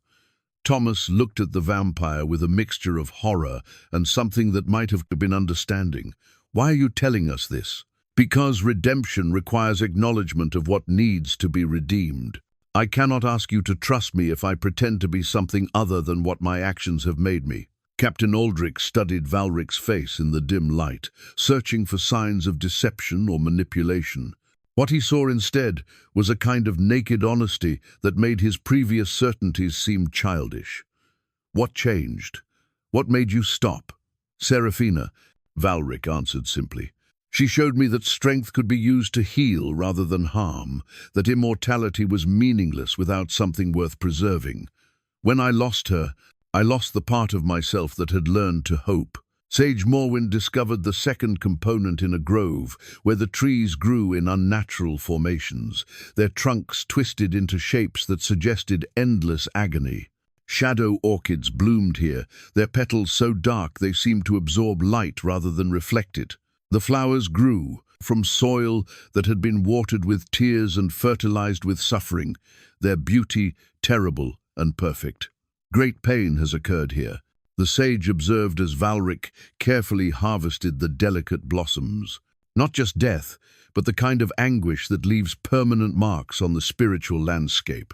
Thomas looked at the vampire with a mixture of horror and something that might have been understanding. "Why are you telling us this?" "Because redemption requires acknowledgement of what needs to be redeemed. I cannot ask you to trust me if I pretend to be something other than what my actions have made me." Captain Aldrich studied Valric's face in the dim light, searching for signs of deception or manipulation. What he saw instead was a kind of naked honesty that made his previous certainties seem childish. "What changed? What made you stop?" "Serafina," Valric answered simply. "She showed me that strength could be used to heal rather than harm, that immortality was meaningless without something worth preserving. When I lost her, I lost the part of myself that had learned to hope." Sage Morwen discovered the second component in a grove where the trees grew in unnatural formations, their trunks twisted into shapes that suggested endless agony. Shadow orchids bloomed here, their petals so dark they seemed to absorb light rather than reflect it. The flowers grew from soil that had been watered with tears and fertilized with suffering, their beauty terrible and perfect. "Great pain has occurred here," the sage observed as Valric carefully harvested the delicate blossoms. "Not just death, but the kind of anguish that leaves permanent marks on the spiritual landscape."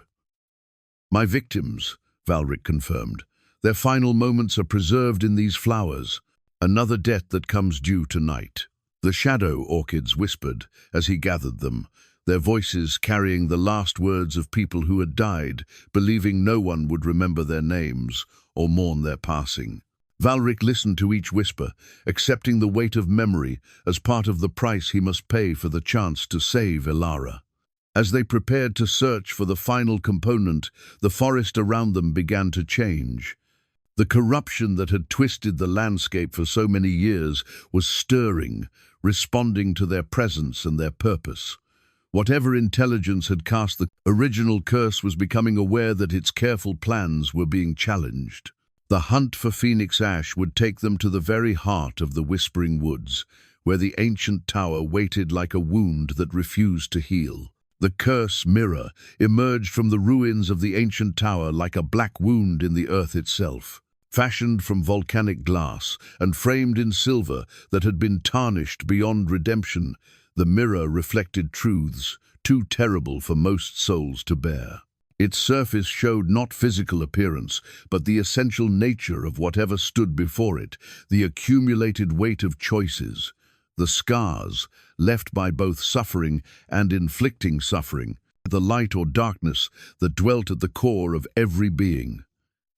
"My victims," Valric confirmed. "Their final moments are preserved in these flowers. Another debt that comes due tonight." The shadow orchids whispered as he gathered them, their voices carrying the last words of people who had died, believing no one would remember their names or mourn their passing. Valric listened to each whisper, accepting the weight of memory as part of the price he must pay for the chance to save Elara. As they prepared to search for the final component, the forest around them began to change. The corruption that had twisted the landscape for so many years was stirring, responding to their presence and their purpose. Whatever intelligence had cast the original curse was becoming aware that its careful plans were being challenged. The hunt for Phoenix Ash would take them to the very heart of the Whispering Woods, where the ancient tower waited like a wound that refused to heal. The curse mirror emerged from the ruins of the ancient tower like a black wound in the earth itself. Fashioned from volcanic glass and framed in silver that had been tarnished beyond redemption, the mirror reflected truths too terrible for most souls to bear. Its surface showed not physical appearance, but the essential nature of whatever stood before it, the accumulated weight of choices, the scars left by both suffering and inflicting suffering, the light or darkness that dwelt at the core of every being.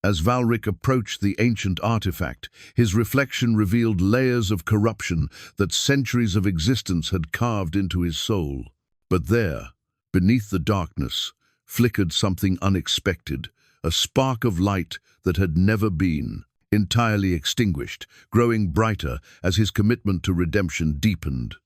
As Valric approached the ancient artifact, his reflection revealed layers of corruption that centuries of existence had carved into his soul. But there, Beneath the darkness flickered something unexpected, a spark of light that had never been, entirely extinguished, growing brighter as his commitment to redemption deepened.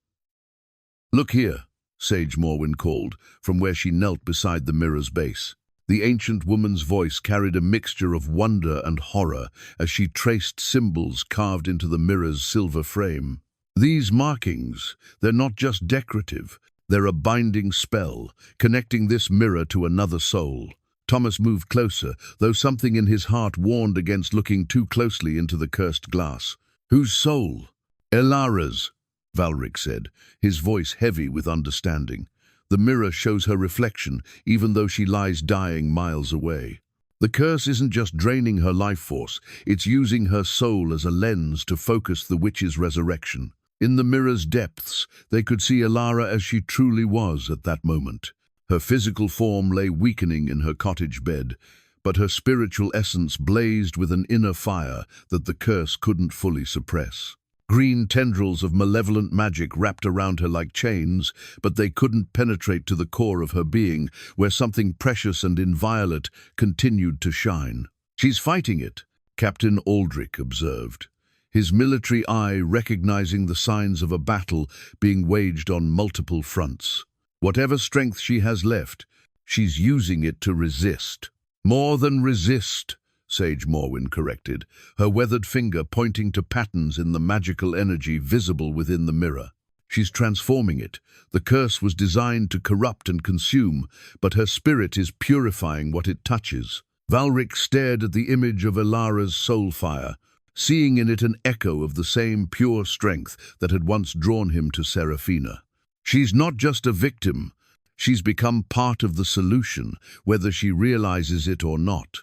"Look here," Sage Morwen called, from where she knelt beside the mirror's base. The ancient woman's voice carried a mixture of wonder and horror as she traced symbols carved into the mirror's silver frame. "These markings, they're not just decorative, they're a binding spell, connecting this mirror to another soul." Thomas moved closer, though something in his heart warned against looking too closely into the cursed glass. "Whose soul?" "Elara's," Valric said, his voice heavy with understanding. "The mirror shows her reflection, even though she lies dying miles away. The curse isn't just draining her life force, it's using her soul as a lens to focus the witch's resurrection." In the mirror's depths, they could see Elara as she truly was at that moment. Her physical form lay weakening in her cottage bed, but her spiritual essence blazed with an inner fire that the curse couldn't fully suppress. Green tendrils of malevolent magic wrapped around her like chains, but they couldn't penetrate to the core of her being, where something precious and inviolate continued to shine. "She's fighting it," Captain Aldrich observed, his military eye recognizing the signs of a battle being waged on multiple fronts. "Whatever strength she has left, she's using it to resist." "More than resist," Sage Morwen corrected, her weathered finger pointing to patterns in the magical energy visible within the mirror. "She's transforming it. The curse was designed to corrupt and consume, but her spirit is purifying what it touches." Valric stared at the image of Elara's soul fire, seeing in it an echo of the same pure strength that had once drawn him to Seraphina. "She's not just a victim. She's become part of the solution, whether she realizes it or not."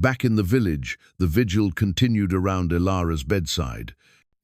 Back in the village, the vigil continued around Elara's bedside.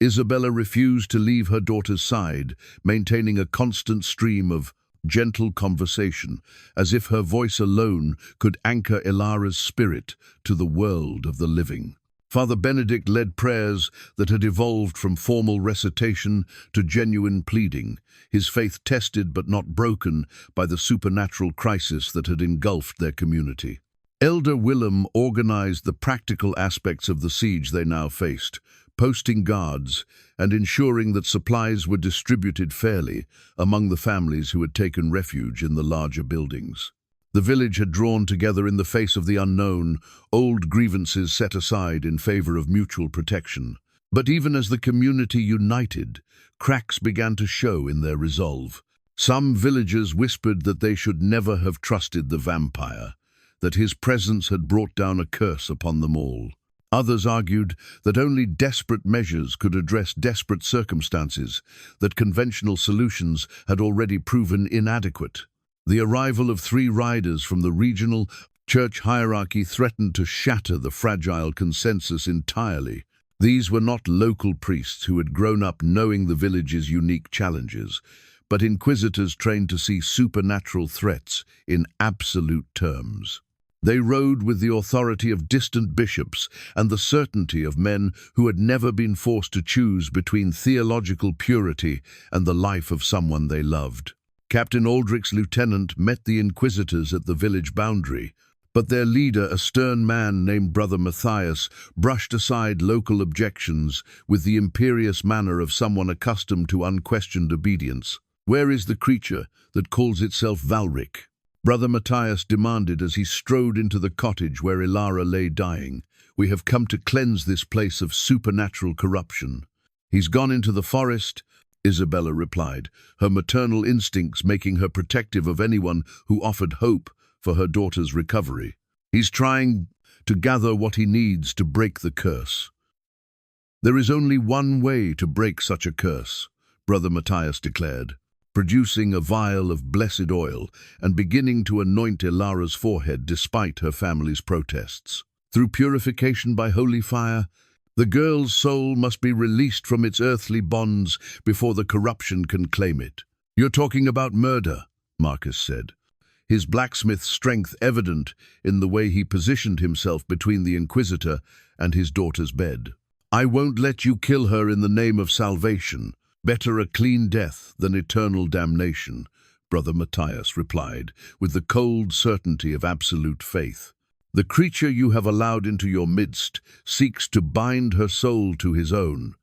Isabella refused to leave her daughter's side, maintaining a constant stream of gentle conversation, as if her voice alone could anchor Elara's spirit to the world of the living. Father Benedict led prayers that had evolved from formal recitation to genuine pleading, his faith tested but not broken by the supernatural crisis that had engulfed their community. Elder Willem organized the practical aspects of the siege they now faced, posting guards and ensuring that supplies were distributed fairly among the families who had taken refuge in the larger buildings. The village had drawn together in the face of the unknown, old grievances set aside in favor of mutual protection. But even as the community united, cracks began to show in their resolve. Some villagers whispered that they should never have trusted the vampire, that his presence had brought down a curse upon them all. Others argued that only desperate measures could address desperate circumstances, that conventional solutions had already proven inadequate. The arrival of 3 riders from the regional church hierarchy threatened to shatter the fragile consensus entirely. These were not local priests who had grown up knowing the village's unique challenges, but inquisitors trained to see supernatural threats in absolute terms. They rode with the authority of distant bishops and the certainty of men who had never been forced to choose between theological purity and the life of someone they loved. Captain Aldrich's lieutenant met the inquisitors at the village boundary, but their leader, a stern man named Brother Matthias, brushed aside local objections with the imperious manner of someone accustomed to unquestioned obedience. "Where is the creature that calls itself Valric?" Brother Matthias demanded as he strode into the cottage where Elara lay dying. "We have come to cleanse this place of supernatural corruption." "He's gone into the forest," Isabella replied, her maternal instincts making her protective of anyone who offered hope for her daughter's recovery. "He's trying to gather what he needs to break the curse." "There is only one way to break such a curse," Brother Matthias declared, producing a vial of blessed oil and beginning to anoint Elara's forehead despite her family's protests. "Through purification by holy fire, the girl's soul must be released from its earthly bonds before the corruption can claim it." "You're talking about murder," Marcus said, his blacksmith's strength evident in the way he positioned himself between the Inquisitor and his daughter's bed. "I won't let you kill her in the name of salvation. Better a clean death than eternal damnation," Brother Matthias replied, with the cold certainty of absolute faith. The creature you have allowed into your midst seeks to bind her soul to his own,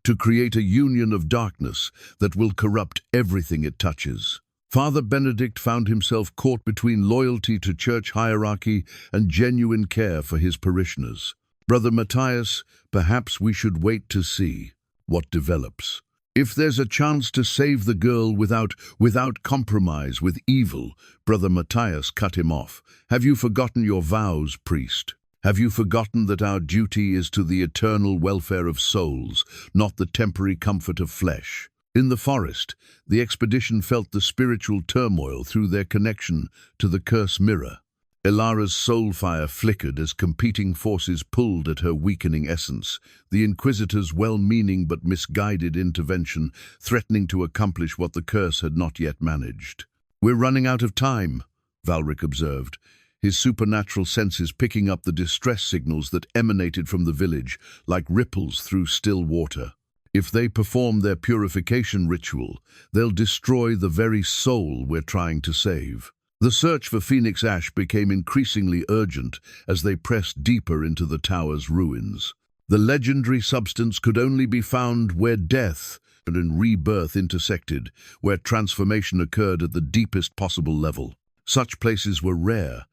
to create a union of darkness that will corrupt everything it touches. Father Benedict found himself caught between loyalty to church hierarchy and genuine care for his parishioners. Brother Matthias, perhaps we should wait to see what develops. If there's a chance to save the girl without compromise with evil, Brother Matthias cut him off. Have you forgotten your vows, priest? Have you forgotten that our duty is to the eternal welfare of souls, not the temporary comfort of flesh? In the forest, the expedition felt the spiritual turmoil through their connection to the curse mirror. Elara's soul fire flickered as competing forces pulled at her weakening essence, the Inquisitor's well-meaning but misguided intervention threatening to accomplish what the curse had not yet managed. "We're running out of time," Valric observed, his supernatural senses picking up the distress signals that emanated from the village like ripples through still water. If they perform their purification ritual, they'll destroy the very soul we're trying to save. The search for Phoenix Ash became increasingly urgent as they pressed deeper into the tower's ruins. The legendary substance could only be found where death and rebirth intersected, where transformation occurred at the deepest possible level. Such places were rare,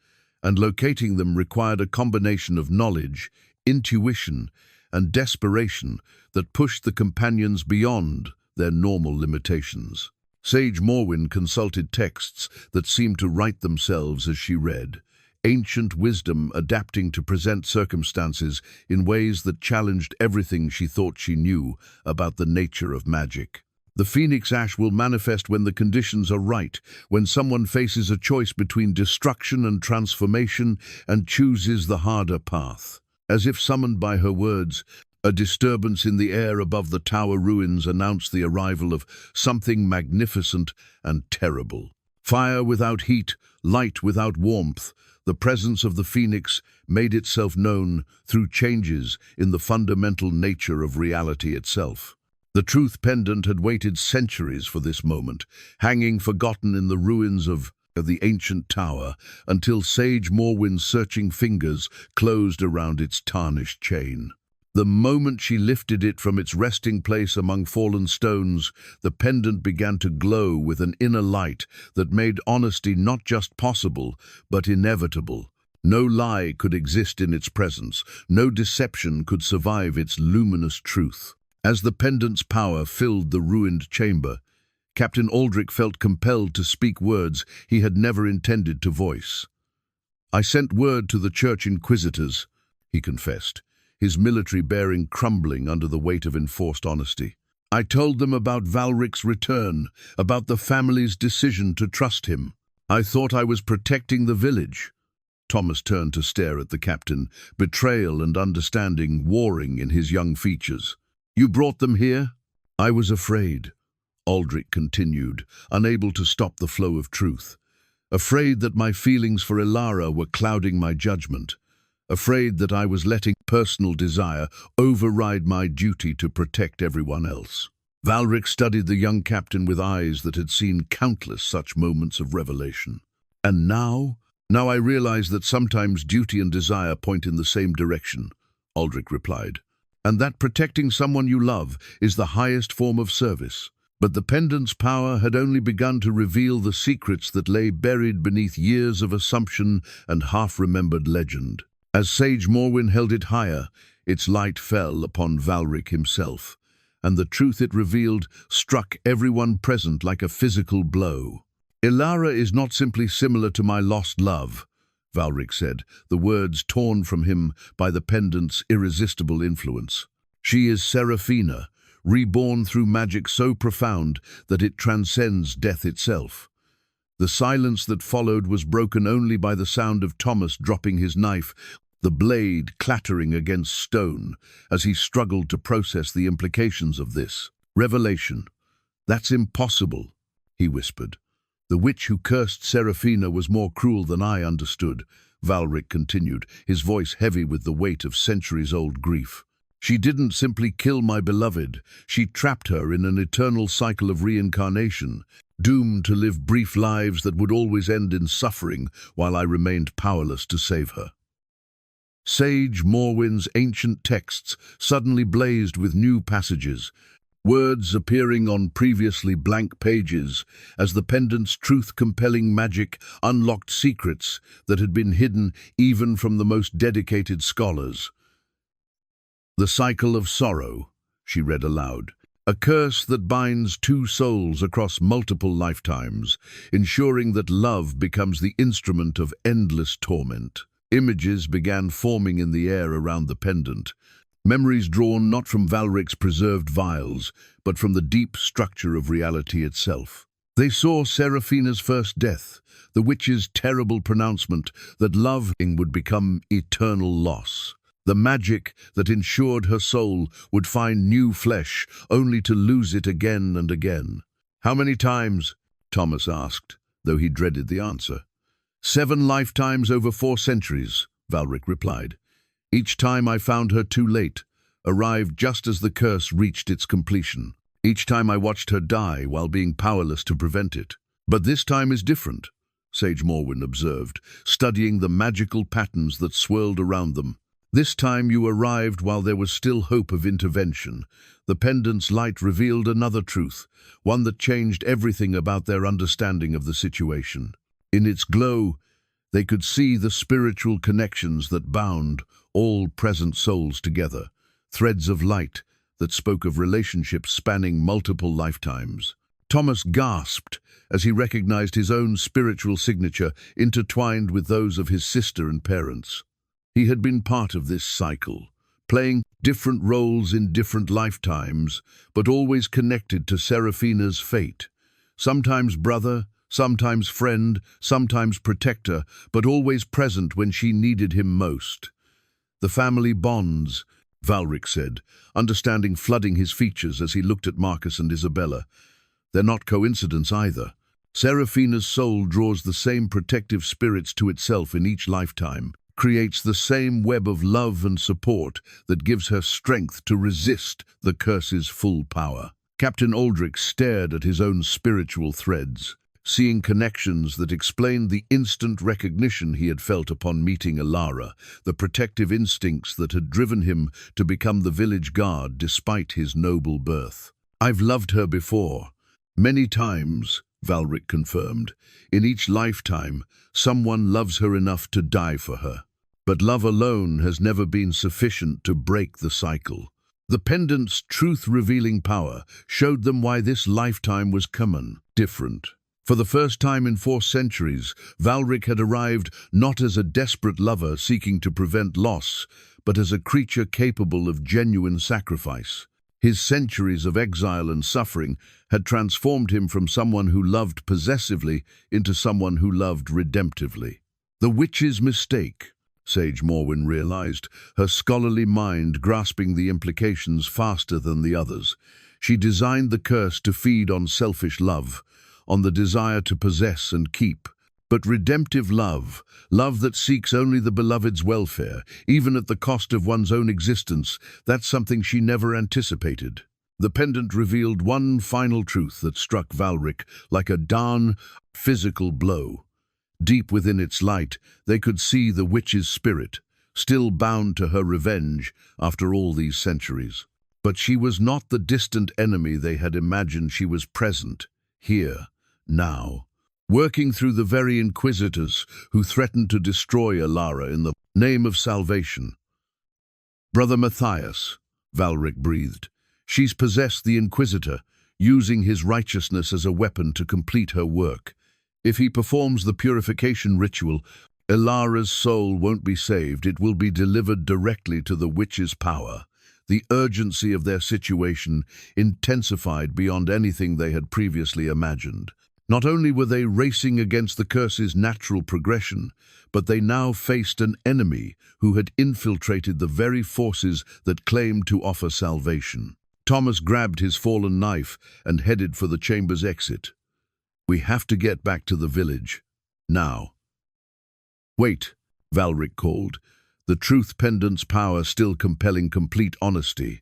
and locating them required a combination of knowledge, intuition, and desperation that pushed the companions beyond their normal limitations. Sage Morwen consulted texts that seemed to write themselves as she read, ancient wisdom adapting to present circumstances in ways that challenged everything she thought she knew about the nature of magic. The Phoenix Ash will manifest when the conditions are right, when someone faces a choice between destruction and transformation and chooses the harder path. As if summoned by her words, a disturbance in the air above the tower ruins announced the arrival of something magnificent and terrible. Fire without heat, light without warmth, the presence of the phoenix made itself known through changes in the fundamental nature of reality itself. The truth pendant had waited centuries for this moment, hanging forgotten in the ruins of the ancient tower, until Sage Morwen's searching fingers closed around its tarnished chain. The moment she lifted it from its resting place among fallen stones, the pendant began to glow with an inner light that made honesty not just possible, but inevitable. No lie could exist in its presence, no deception could survive its luminous truth. As the pendant's power filled the ruined chamber, Captain Aldrich felt compelled to speak words he had never intended to voice. "I sent word to the Church Inquisitors," he confessed, his military bearing crumbling under the weight of enforced honesty. "I told them about Valric's return, about the family's decision to trust him. I thought I was protecting the village." Thomas turned to stare at the captain, betrayal and understanding warring in his young features. "You brought them here?" "I was afraid," Aldrich continued, unable to stop the flow of truth. "Afraid that my feelings for Elara were clouding my judgment. Afraid that I was letting personal desire override my duty to protect everyone else." Valric studied the young captain with eyes that had seen countless such moments of revelation. "And now I realize that sometimes duty and desire point in the same direction," Aldrich replied, "and that protecting someone you love is the highest form of service." But the pendant's power had only begun to reveal the secrets that lay buried beneath years of assumption and half-remembered legend. As Sage Morwen held it higher, its light fell upon Valric himself, and the truth it revealed struck everyone present like a physical blow. "Elara is not simply similar to my lost love," Valric said, the words torn from him by the pendant's irresistible influence. "She is Seraphina, reborn through magic so profound that it transcends death itself." The silence that followed was broken only by the sound of Thomas dropping his knife, the blade clattering against stone, as he struggled to process the implications of this revelation. "That's impossible," he whispered. "The witch who cursed Seraphina was more cruel than I understood," Valric continued, his voice heavy with the weight of centuries-old grief. "She didn't simply kill my beloved, she trapped her in an eternal cycle of reincarnation. doomed to live brief lives that would always end in suffering while I remained powerless to save her. Sage Morwen's ancient texts suddenly blazed with new passages, words appearing on previously blank pages as the pendant's truth-compelling magic unlocked secrets that had been hidden even from the most dedicated scholars. "The cycle of sorrow," she read aloud, "a curse that binds two souls across multiple lifetimes, ensuring that love becomes the instrument of endless torment." Images began forming in the air around the pendant, memories drawn not from Valric's preserved vials, but from the deep structure of reality itself. They saw Seraphina's first death, the witch's terrible pronouncement that love would become eternal loss. The magic that ensured her soul would find new flesh, only to lose it again and again. "How many times?" Thomas asked, though he dreaded the answer. "7 lifetimes over 4 centuries, Valric replied. "Each time I found her too late, arrived just as the curse reached its completion. Each time I watched her die while being powerless to prevent it. But this time is different," Sage Morwen observed, studying the magical patterns that swirled around them. "This time you arrived while there was still hope of intervention." The pendant's light revealed another truth, one that changed everything about their understanding of the situation. In its glow, they could see the spiritual connections that bound all present souls together, threads of light that spoke of relationships spanning multiple lifetimes. Thomas gasped as he recognized his own spiritual signature intertwined with those of his sister and parents. He had been part of this cycle, playing different roles in different lifetimes, but always connected to Seraphina's fate. Sometimes brother, sometimes friend, sometimes protector, but always present when she needed him most. "The family bonds," Valric said, understanding flooding his features as he looked at Marcus and Isabella. "They're not coincidence either. Seraphina's soul draws the same protective spirits to itself in each lifetime, creates the same web of love and support that gives her strength to resist the curse's full power." Captain Aldrich stared at his own spiritual threads, seeing connections that explained the instant recognition he had felt upon meeting Elara, the protective instincts that had driven him to become the village guard despite his noble birth. "I've loved her before. Many times," Valric confirmed. "In each lifetime, someone loves her enough to die for her. But love alone has never been sufficient to break the cycle." The pendant's truth-revealing power showed them why this lifetime was common, different. For the first time in 4 centuries, Valric had arrived not as a desperate lover seeking to prevent loss, but as a creature capable of genuine sacrifice. His centuries of exile and suffering had transformed him from someone who loved possessively into someone who loved redemptively. The witch's mistake, Sage Morwen realized, her scholarly mind grasping the implications faster than the others. She designed the curse to feed on selfish love, on the desire to possess and keep. But redemptive love, love that seeks only the beloved's welfare, even at the cost of one's own existence, that's something she never anticipated. The pendant revealed one final truth that struck Valric like a darn physical blow. Deep within its light, they could see the witch's spirit, still bound to her revenge after all these centuries. But she was not the distant enemy they had imagined. She was present, here, now, working through the very inquisitors who threatened to destroy Elara in the name of salvation. "Brother Matthias," Valric breathed, "she's possessed the Inquisitor, using his righteousness as a weapon to complete her work. If he performs the purification ritual, Elara's soul won't be saved. It will be delivered directly to the witch's power." The urgency of their situation intensified beyond anything they had previously imagined. Not only were they racing against the curse's natural progression, but they now faced an enemy who had infiltrated the very forces that claimed to offer salvation. Thomas grabbed his fallen knife and headed for the chamber's exit. "We have to get back to the village. Now." "Wait," Valric called, the truth pendant's power still compelling complete honesty.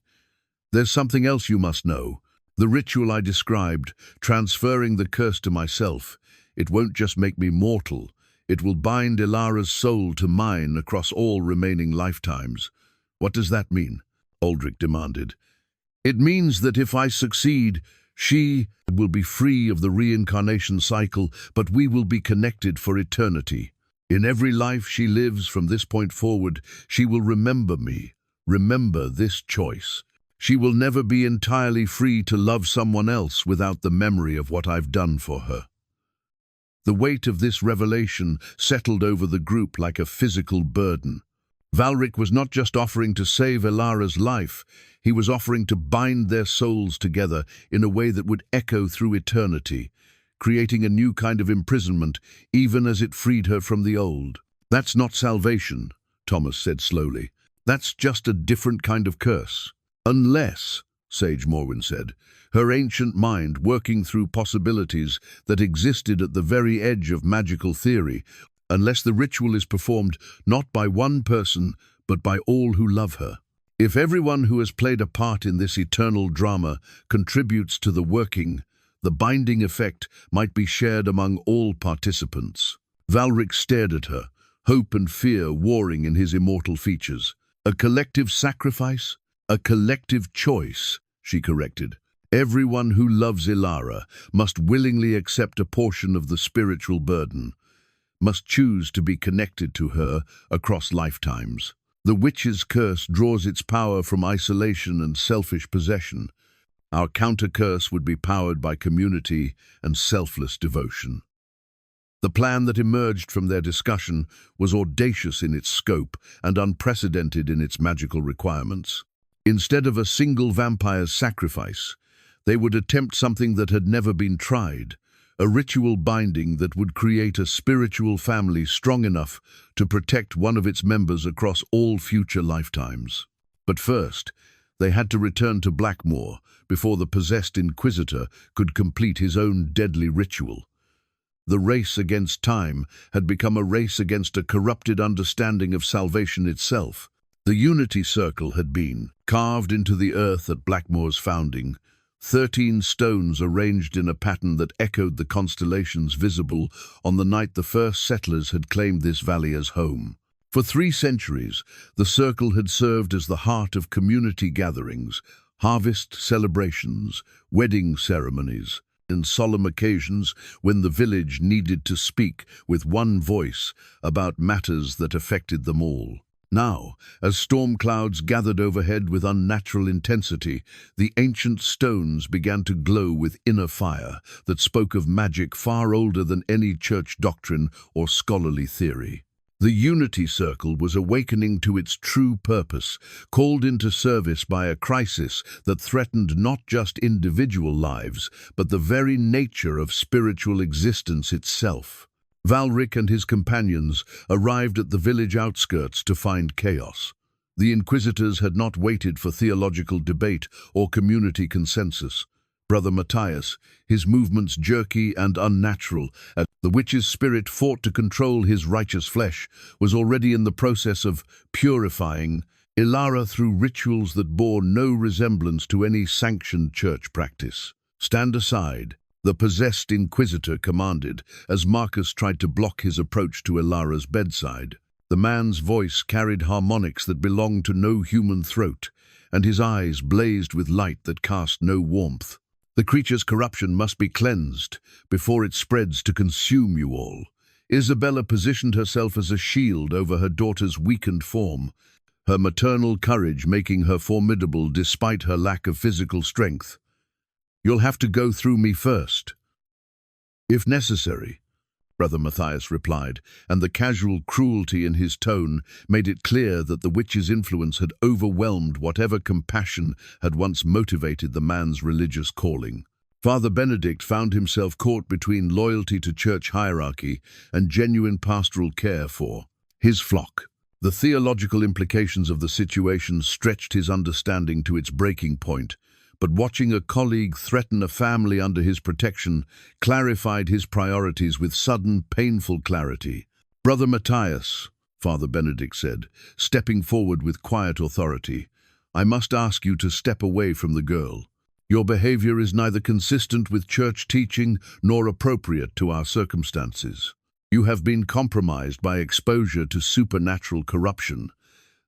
"There's something else you must know." The ritual I described, transferring the curse to myself, it won't just make me mortal, it will bind Elara's soul to mine across all remaining lifetimes. What does that mean? Aldrich demanded. It means that if I succeed, she will be free of the reincarnation cycle, but we will be connected for eternity. In every life she lives from this point forward, she will remember me, remember this choice. She will never be entirely free to love someone else without the memory of what I've done for her. The weight of this revelation settled over the group like a physical burden. Valric was not just offering to save Elara's life, he was offering to bind their souls together in a way that would echo through eternity, creating a new kind of imprisonment, even as it freed her from the old. That's not salvation, Thomas said slowly. That's just a different kind of curse. Unless, Sage Morwen said, her ancient mind working through possibilities that existed at the very edge of magical theory, unless the ritual is performed not by one person, but by all who love her. If everyone who has played a part in this eternal drama contributes to the working, the binding effect might be shared among all participants. Valric stared at her, hope and fear warring in his immortal features. A collective sacrifice? A collective choice, she corrected. Everyone who loves Elara must willingly accept a portion of the spiritual burden, must choose to be connected to her across lifetimes. The witch's curse draws its power from isolation and selfish possession. Our counter-curse would be powered by community and selfless devotion. The plan that emerged from their discussion was audacious in its scope and unprecedented in its magical requirements. Instead of a single vampire's sacrifice, they would attempt something that had never been tried, a ritual binding that would create a spiritual family strong enough to protect one of its members across all future lifetimes. But first, they had to return to Blackmoor before the possessed Inquisitor could complete his own deadly ritual. The race against time had become a race against a corrupted understanding of salvation itself. The Unity Circle had been carved into the earth at Blackmoor's founding, 13 stones arranged in a pattern that echoed the constellations visible on the night the first settlers had claimed this valley as home. For 3 centuries, the circle had served as the heart of community gatherings, harvest celebrations, wedding ceremonies, and solemn occasions when the village needed to speak with one voice about matters that affected them all. Now, as storm clouds gathered overhead with unnatural intensity, the ancient stones began to glow with inner fire that spoke of magic far older than any church doctrine or scholarly theory. The Unity Circle was awakening to its true purpose, called into service by a crisis that threatened not just individual lives, but the very nature of spiritual existence itself. Valric and his companions arrived at the village outskirts to find chaos. The Inquisitors had not waited for theological debate or community consensus. Brother Matthias, his movements jerky and unnatural, as the witch's spirit fought to control his righteous flesh, was already in the process of purifying Elara through rituals that bore no resemblance to any sanctioned church practice. "Stand aside," the possessed Inquisitor commanded, as Marcus tried to block his approach to Elara's bedside. The man's voice carried harmonics that belonged to no human throat, and his eyes blazed with light that cast no warmth. "The creature's corruption must be cleansed before it spreads to consume you all." Isabella positioned herself as a shield over her daughter's weakened form, her maternal courage making her formidable despite her lack of physical strength. "You'll have to go through me first." "If necessary," Brother Matthias replied, and the casual cruelty in his tone made it clear that the witch's influence had overwhelmed whatever compassion had once motivated the man's religious calling. Father Benedict found himself caught between loyalty to church hierarchy and genuine pastoral care for his flock. The theological implications of the situation stretched his understanding to its breaking point, but watching a colleague threaten a family under his protection clarified his priorities with sudden, painful clarity. "Brother Matthias," Father Benedict said, stepping forward with quiet authority, "I must ask you to step away from the girl." Your behavior is neither consistent with church teaching nor appropriate to our circumstances. You have been compromised by exposure to supernatural corruption,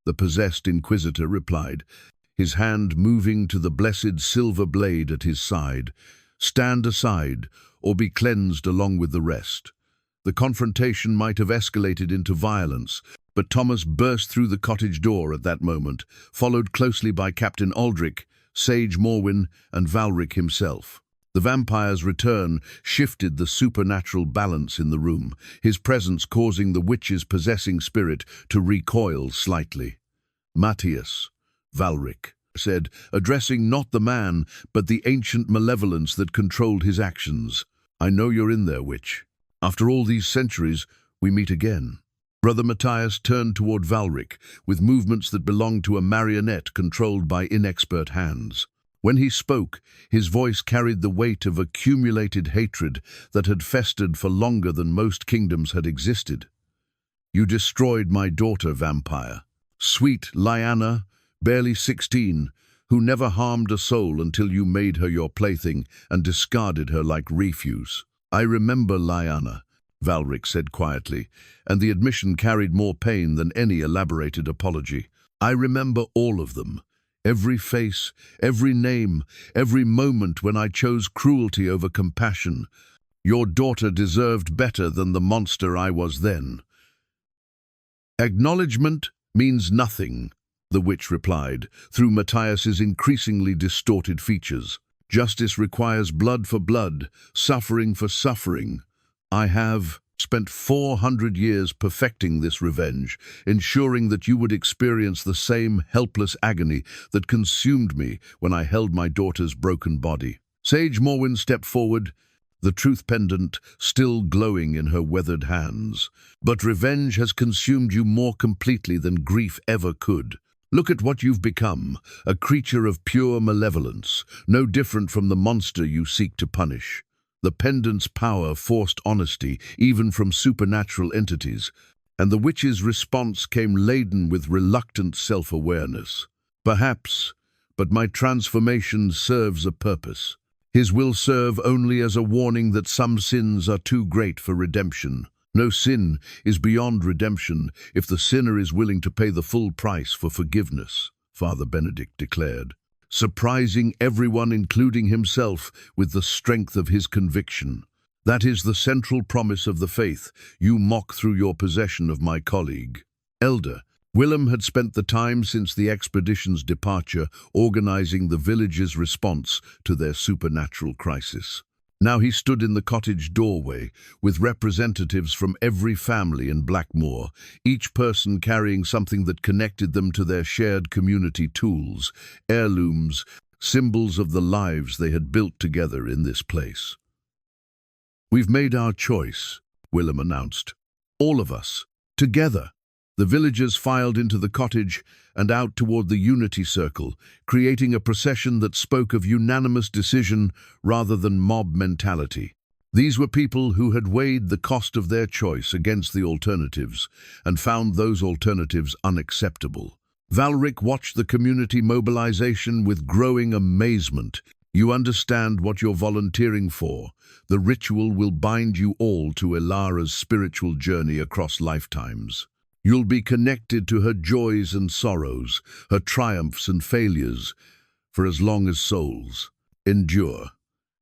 the possessed inquisitor replied, his hand moving to the blessed silver blade at his side. Stand aside, or be cleansed along with the rest. The confrontation might have escalated into violence, but Thomas burst through the cottage door at that moment, followed closely by Captain Aldrich, Sage Morwyn, and Valric himself. The vampire's return shifted the supernatural balance in the room, his presence causing the witch's possessing spirit to recoil slightly. "Matthias," Valric said, addressing not the man, but the ancient malevolence that controlled his actions. "I know you're in there, witch. After all these centuries, we meet again." Brother Matthias turned toward Valric, with movements that belonged to a marionette controlled by inexpert hands. When he spoke, his voice carried the weight of accumulated hatred that had festered for longer than most kingdoms had existed. "You destroyed my daughter, vampire. Sweet Lyanna, barely 16, who never harmed a soul until you made her your plaything and discarded her like refuse." "I remember Lyanna," Valric said quietly, and the admission carried more pain than any elaborated apology. "I remember all of them. Every face, every name, every moment when I chose cruelty over compassion. Your daughter deserved better than the monster I was then." "Acknowledgement means nothing," the witch replied, through Matthias's increasingly distorted features. "Justice requires blood for blood, suffering for suffering. I have spent 400 years perfecting this revenge, ensuring that you would experience the same helpless agony that consumed me when I held my daughter's broken body." Sage Morwyn stepped forward, the truth pendant still glowing in her weathered hands. "But revenge has consumed you more completely than grief ever could. Look at what you've become, a creature of pure malevolence, no different from the monster you seek to punish. The pendant's power forced honesty, even from supernatural entities, and the witch's response came laden with reluctant self-awareness. Perhaps, but my transformation serves a purpose. His will serve only as a warning that some sins are too great for redemption. No sin is beyond redemption if the sinner is willing to pay the full price for forgiveness," Father Benedict declared, surprising everyone, including himself, with the strength of his conviction. "That is the central promise of the faith you mock through your possession of my colleague." Elder Willem had spent the time since the expedition's departure organizing the village's response to their supernatural crisis. Now he stood in the cottage doorway, with representatives from every family in Blackmoor, each person carrying something that connected them to their shared community tools, heirlooms, symbols of the lives they had built together in this place. "We've made our choice," Willem announced. "All of us, together." The villagers filed into the cottage and out toward the unity circle, creating a procession that spoke of unanimous decision rather than mob mentality. These were people who had weighed the cost of their choice against the alternatives and found those alternatives unacceptable. Valric watched the community mobilization with growing amazement. "You understand what you're volunteering for. The ritual will bind you all to Elara's spiritual journey across lifetimes. You'll be connected to her joys and sorrows, her triumphs and failures, for as long as souls endure."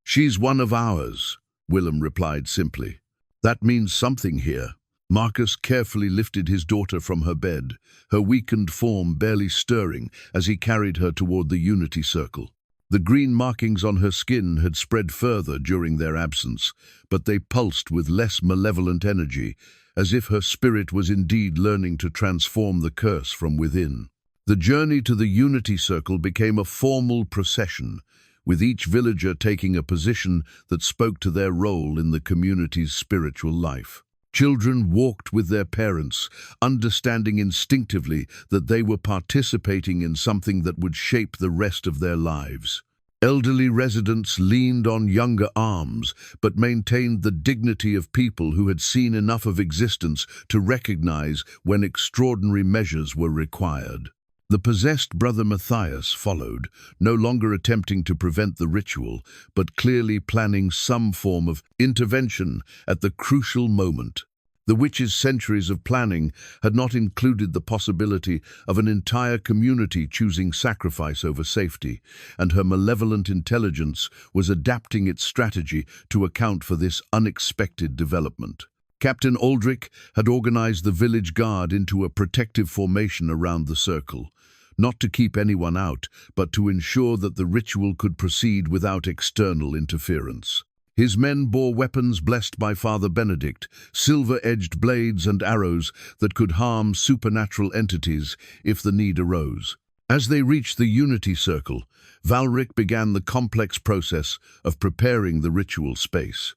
"She's one of ours," Willem replied simply. "That means something here." Marcus carefully lifted his daughter from her bed, her weakened form barely stirring as he carried her toward the unity circle. The green markings on her skin had spread further during their absence, but they pulsed with less malevolent energy, as if her spirit was indeed learning to transform the curse from within. The journey to the unity circle became a formal procession, with each villager taking a position that spoke to their role in the community's spiritual life. Children walked with their parents, understanding instinctively that they were participating in something that would shape the rest of their lives. Elderly residents leaned on younger arms, but maintained the dignity of people who had seen enough of existence to recognize when extraordinary measures were required. The possessed brother Matthias followed, no longer attempting to prevent the ritual, but clearly planning some form of intervention at the crucial moment. The witch's centuries of planning had not included the possibility of an entire community choosing sacrifice over safety, and her malevolent intelligence was adapting its strategy to account for this unexpected development. Captain Aldrich had organized the village guard into a protective formation around the circle, not to keep anyone out, but to ensure that the ritual could proceed without external interference. His men bore weapons blessed by Father Benedict, silver-edged blades and arrows that could harm supernatural entities if the need arose. As they reached the Unity Circle, Valric began the complex process of preparing the ritual space.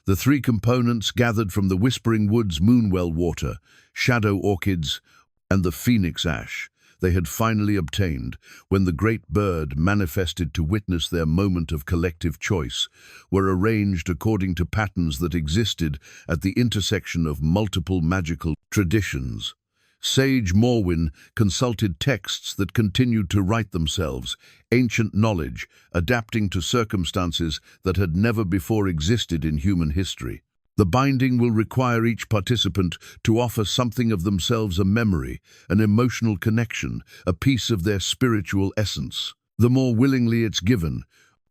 The three components gathered from the Whispering Woods moonwell water, shadow orchids, and the phoenix ash they had finally obtained, when the great bird manifested to witness their moment of collective choice, were arranged according to patterns that existed at the intersection of multiple magical traditions. Sage Morwyn consulted texts that continued to write themselves, ancient knowledge adapting to circumstances that had never before existed in human history. The binding will require each participant to offer something of themselves, a memory, an emotional connection, a piece of their spiritual essence. The more willingly it's given,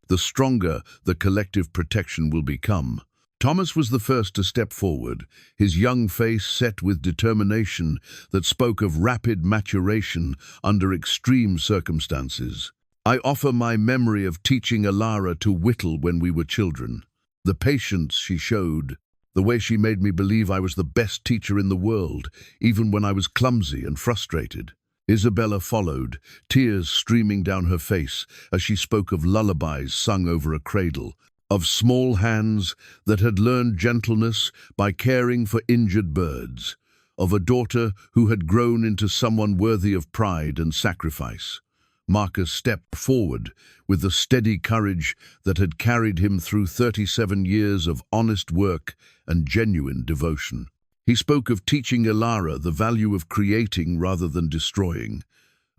the stronger the collective protection will become. Thomas was the first to step forward, his young face set with determination that spoke of rapid maturation under extreme circumstances. "I offer my memory of teaching Elara to whittle when we were children. The patience she showed, the way she made me believe I was the best teacher in the world, even when I was clumsy and frustrated." Isabella followed, tears streaming down her face as she spoke of lullabies sung over a cradle, of small hands that had learned gentleness by caring for injured birds, of a daughter who had grown into someone worthy of pride and sacrifice. Marcus stepped forward with the steady courage that had carried him through 37 years of honest work and genuine devotion. He spoke of teaching Elara the value of creating rather than destroying,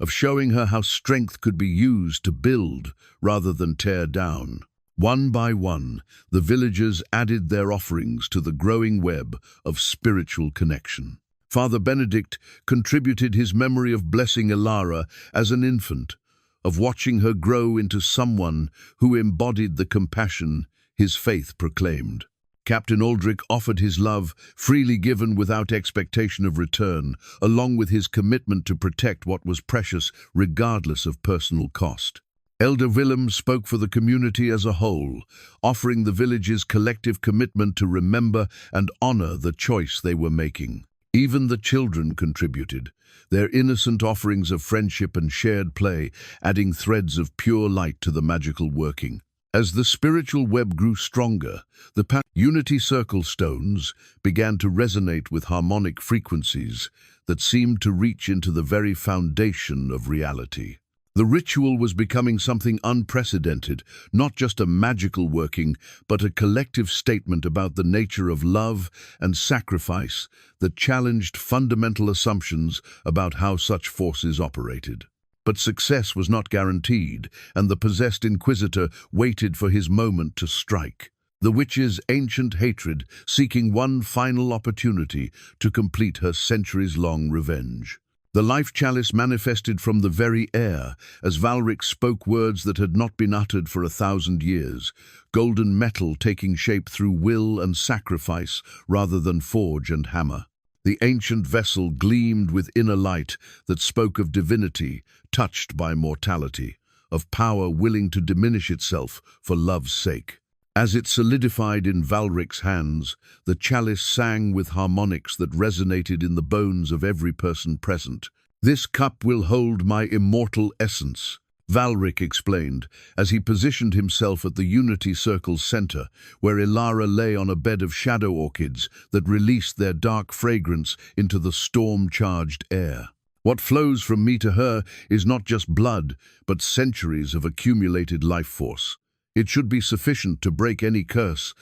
of showing her how strength could be used to build rather than tear down. One by one, the villagers added their offerings to the growing web of spiritual connection. Father Benedict contributed his memory of blessing Elara as an infant, of watching her grow into someone who embodied the compassion his faith proclaimed. Captain Aldrich offered his love, freely given without expectation of return, along with his commitment to protect what was precious regardless of personal cost. Elder Willem spoke for the community as a whole, offering the village's collective commitment to remember and honor the choice they were making. Even the children contributed, their innocent offerings of friendship and shared play, adding threads of pure light to the magical working. As the spiritual web grew stronger, the Unity Circle stones began to resonate with harmonic frequencies that seemed to reach into the very foundation of reality. The ritual was becoming something unprecedented, not just a magical working, but a collective statement about the nature of love and sacrifice that challenged fundamental assumptions about how such forces operated. But success was not guaranteed, and the possessed inquisitor waited for his moment to strike. The witch's ancient hatred seeking one final opportunity to complete her centuries-long revenge. The life chalice manifested from the very air as Valric spoke words that had not been uttered for 1,000 years, golden metal taking shape through will and sacrifice rather than forge and hammer. The ancient vessel gleamed with inner light that spoke of divinity touched by mortality, of power willing to diminish itself for love's sake. As it solidified in Valric's hands, the chalice sang with harmonics that resonated in the bones of every person present. "This cup will hold my immortal essence," Valric explained, as he positioned himself at the Unity Circle's center, where Elara lay on a bed of shadow orchids that released their dark fragrance into the storm-charged air. "What flows from me to her is not just blood, but centuries of accumulated life force. It should be sufficient to break any curse,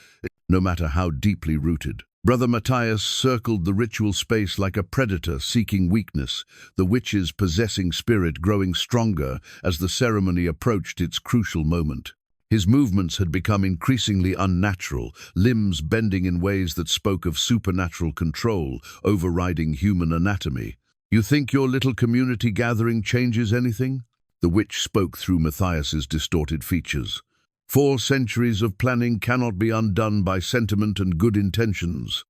no matter how deeply rooted." Brother Matthias circled the ritual space like a predator seeking weakness, the witch's possessing spirit growing stronger as the ceremony approached its crucial moment. His movements had become increasingly unnatural, limbs bending in ways that spoke of supernatural control, overriding human anatomy. "You think your little community gathering changes anything?" The witch spoke through Matthias's distorted features. "4 centuries of planning cannot be undone by sentiment and good intentions.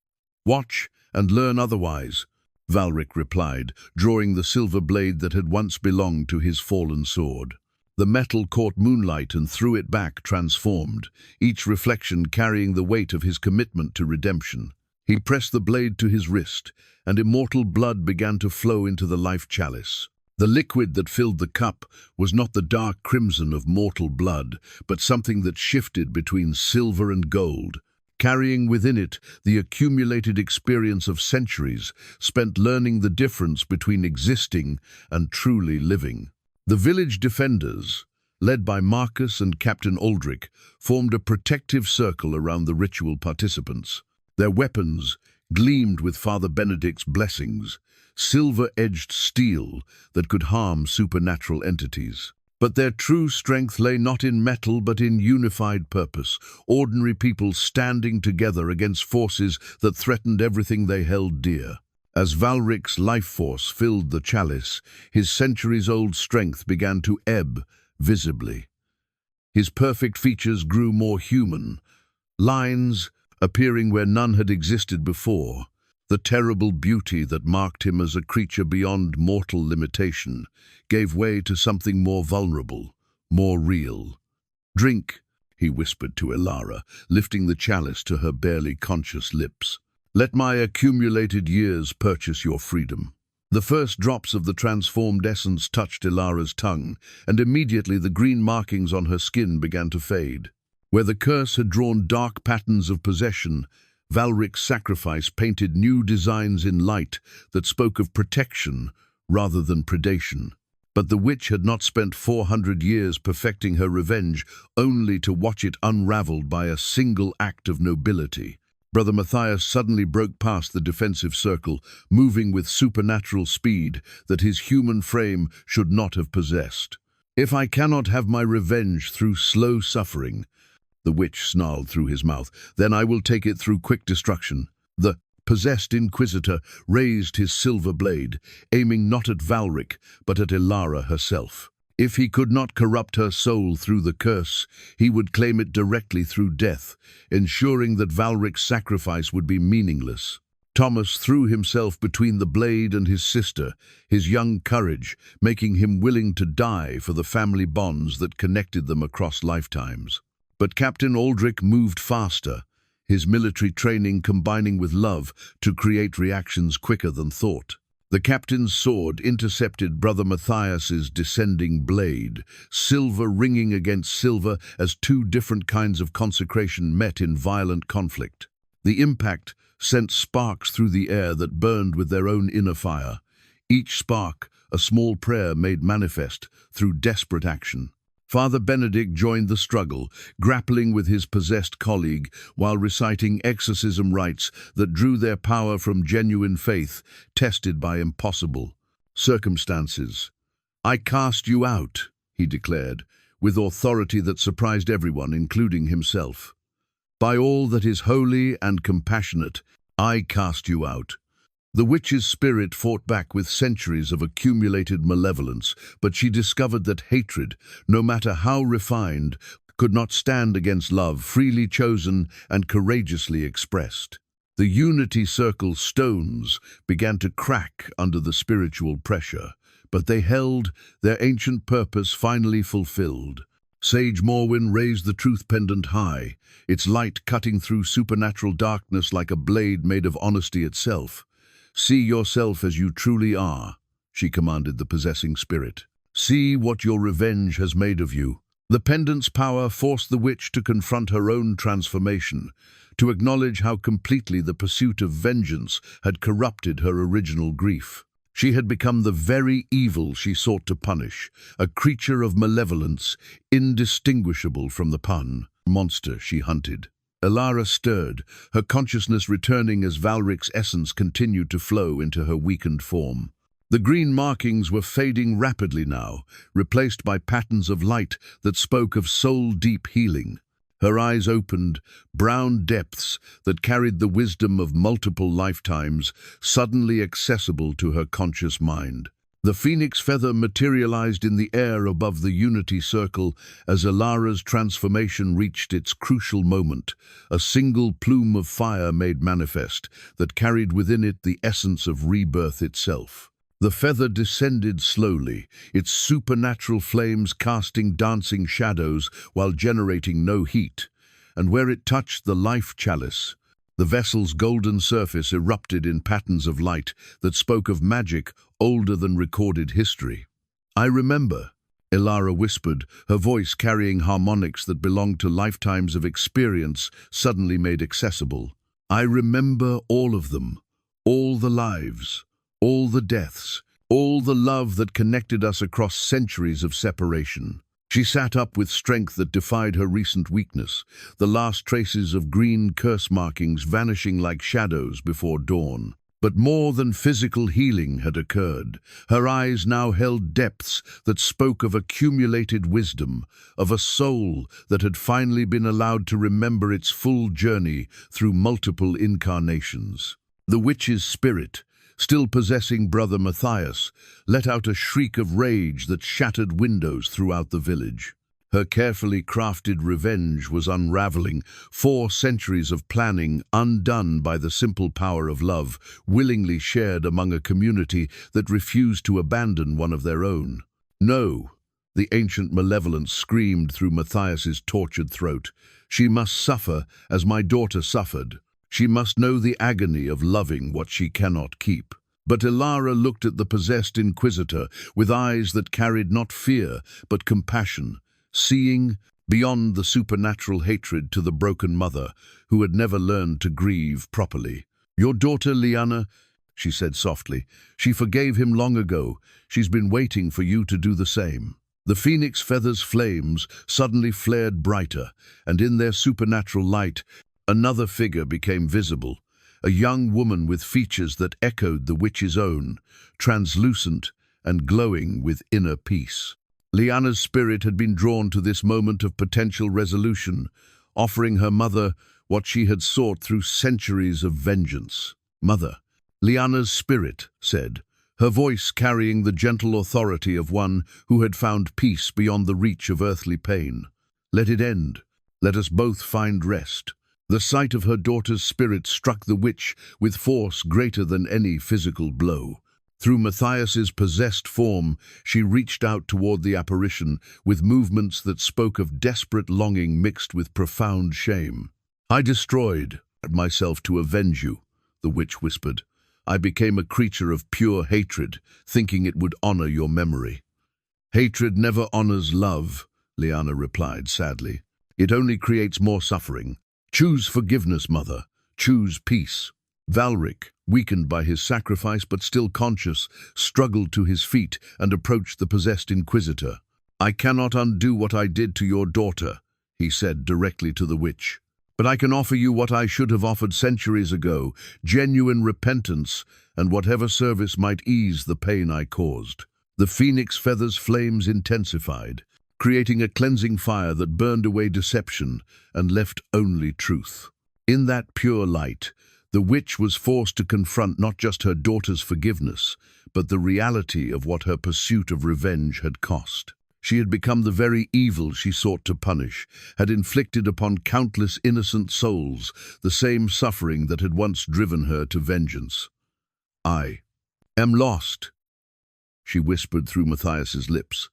Watch and learn otherwise," Valric replied, drawing the silver blade that had once belonged to his fallen sword. The metal caught moonlight and threw it back, transformed, each reflection carrying the weight of his commitment to redemption. He pressed the blade to his wrist, and immortal blood began to flow into the life chalice. The liquid that filled the cup was not the dark crimson of mortal blood, but something that shifted between silver and gold, carrying within it the accumulated experience of centuries spent learning the difference between existing and truly living. The village defenders, led by Marcus and Captain Aldrich, formed a protective circle around the ritual participants. Their weapons gleamed with Father Benedict's blessings, silver-edged steel that could harm supernatural entities. But their true strength lay not in metal but in unified purpose, ordinary people standing together against forces that threatened everything they held dear. As Valric's life force filled the chalice, his centuries-old strength began to ebb visibly. His perfect features grew more human, lines appearing where none had existed before. The terrible beauty that marked him as a creature beyond mortal limitation gave way to something more vulnerable, more real. "Drink," he whispered to Elara, lifting the chalice to her barely conscious lips. "Let my accumulated years purchase your freedom." The first drops of the transformed essence touched Elara's tongue, and immediately the green markings on her skin began to fade. Where the curse had drawn dark patterns of possession, Valric's sacrifice painted new designs in light that spoke of protection rather than predation. But the witch had not spent 400 years perfecting her revenge, only to watch it unraveled by a single act of nobility. Brother Matthias suddenly broke past the defensive circle, moving with supernatural speed that his human frame should not have possessed. "If I cannot have my revenge through slow suffering," the witch snarled through his mouth, "then I will take it through quick destruction." The possessed inquisitor raised his silver blade, aiming not at Valric, but at Elara herself. If he could not corrupt her soul through the curse, he would claim it directly through death, ensuring that Valric's sacrifice would be meaningless. Thomas threw himself between the blade and his sister, his young courage making him willing to die for the family bonds that connected them across lifetimes. But Captain Aldrich moved faster, his military training combining with love to create reactions quicker than thought. The captain's sword intercepted Brother Matthias's descending blade, silver ringing against silver as 2 different kinds of consecration met in violent conflict. The impact sent sparks through the air that burned with their own inner fire, each spark a small prayer made manifest through desperate action. Father Benedict joined the struggle, grappling with his possessed colleague while reciting exorcism rites that drew their power from genuine faith, tested by impossible circumstances. "I cast you out," he declared, with authority that surprised everyone, including himself. "By all that is holy and compassionate, I cast you out." The witch's spirit fought back with centuries of accumulated malevolence, but she discovered that hatred, no matter how refined, could not stand against love freely chosen and courageously expressed. The unity circle stones began to crack under the spiritual pressure, but they held, their ancient purpose finally fulfilled. Sage Morwen raised the truth pendant high, its light cutting through supernatural darkness like a blade made of honesty itself. "See yourself as you truly are," she commanded the possessing spirit. "See what your revenge has made of you." The pendant's power forced the witch to confront her own transformation, to acknowledge how completely the pursuit of vengeance had corrupted her original grief. She had become the very evil she sought to punish, a creature of malevolence, indistinguishable from the monster she hunted. Elara stirred, her consciousness returning as Valric's essence continued to flow into her weakened form. The green markings were fading rapidly now, replaced by patterns of light that spoke of soul-deep healing. Her eyes opened, brown depths that carried the wisdom of multiple lifetimes, suddenly accessible to her conscious mind. The phoenix feather materialized in the air above the unity circle as Elara's transformation reached its crucial moment, a single plume of fire made manifest that carried within it the essence of rebirth itself. The feather descended slowly, its supernatural flames casting dancing shadows while generating no heat, and where it touched the life chalice, the vessel's golden surface erupted in patterns of light that spoke of magic older than recorded history. "I remember," Elara whispered, her voice carrying harmonics that belonged to lifetimes of experience suddenly made accessible. "I remember all of them, all the lives, all the deaths, all the love that connected us across centuries of separation." She sat up with strength that defied her recent weakness, the last traces of green curse markings vanishing like shadows before dawn. But more than physical healing had occurred. Her eyes now held depths that spoke of accumulated wisdom, of a soul that had finally been allowed to remember its full journey through multiple incarnations. The witch's spirit, still possessing Brother Matthias, let out a shriek of rage that shattered windows throughout the village. Her carefully crafted revenge was unraveling, 4 centuries of planning undone by the simple power of love, willingly shared among a community that refused to abandon one of their own. "No," the ancient malevolence screamed through Matthias's tortured throat. "She must suffer as my daughter suffered. She must know the agony of loving what she cannot keep." But Elara looked at the possessed inquisitor with eyes that carried not fear but compassion, seeing beyond the supernatural hatred to the broken mother who had never learned to grieve properly. "Your daughter, Liana," she said softly, "she forgave him long ago. She's been waiting for you to do the same." The phoenix feather's flames suddenly flared brighter, and in their supernatural light, another figure became visible, a young woman with features that echoed the witch's own, translucent and glowing with inner peace. Liana's spirit had been drawn to this moment of potential resolution, offering her mother what she had sought through centuries of vengeance. "Mother," Liana's spirit said, her voice carrying the gentle authority of one who had found peace beyond the reach of earthly pain. "Let it end. Let us both find rest." The sight of her daughter's spirit struck the witch with force greater than any physical blow. Through Matthias's possessed form, she reached out toward the apparition with movements that spoke of desperate longing mixed with profound shame. "I destroyed myself to avenge you," the witch whispered. "I became a creature of pure hatred, thinking it would honor your memory." "Hatred never honors love," Liana replied sadly. "It only creates more suffering. Choose forgiveness, mother. Choose peace." Valric, weakened by his sacrifice but still conscious, struggled to his feet and approached the possessed inquisitor. "I cannot undo what I did to your daughter," he said directly to the witch. "But I can offer you what I should have offered centuries ago, genuine repentance and whatever service might ease the pain I caused." The phoenix feather's flames intensified, creating a cleansing fire that burned away deception and left only truth. In that pure light, the witch was forced to confront not just her daughter's forgiveness, but the reality of what her pursuit of revenge had cost. She had become the very evil she sought to punish, had inflicted upon countless innocent souls the same suffering that had once driven her to vengeance. "I am lost," she whispered through Matthias's lips.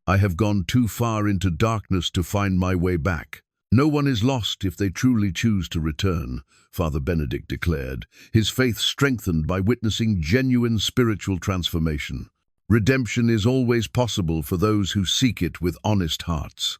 "I have gone too far into darkness to find my way back." "No one is lost if they truly choose to return," Father Benedict declared, his faith strengthened by witnessing genuine spiritual transformation. "Redemption is always possible for those who seek it with honest hearts."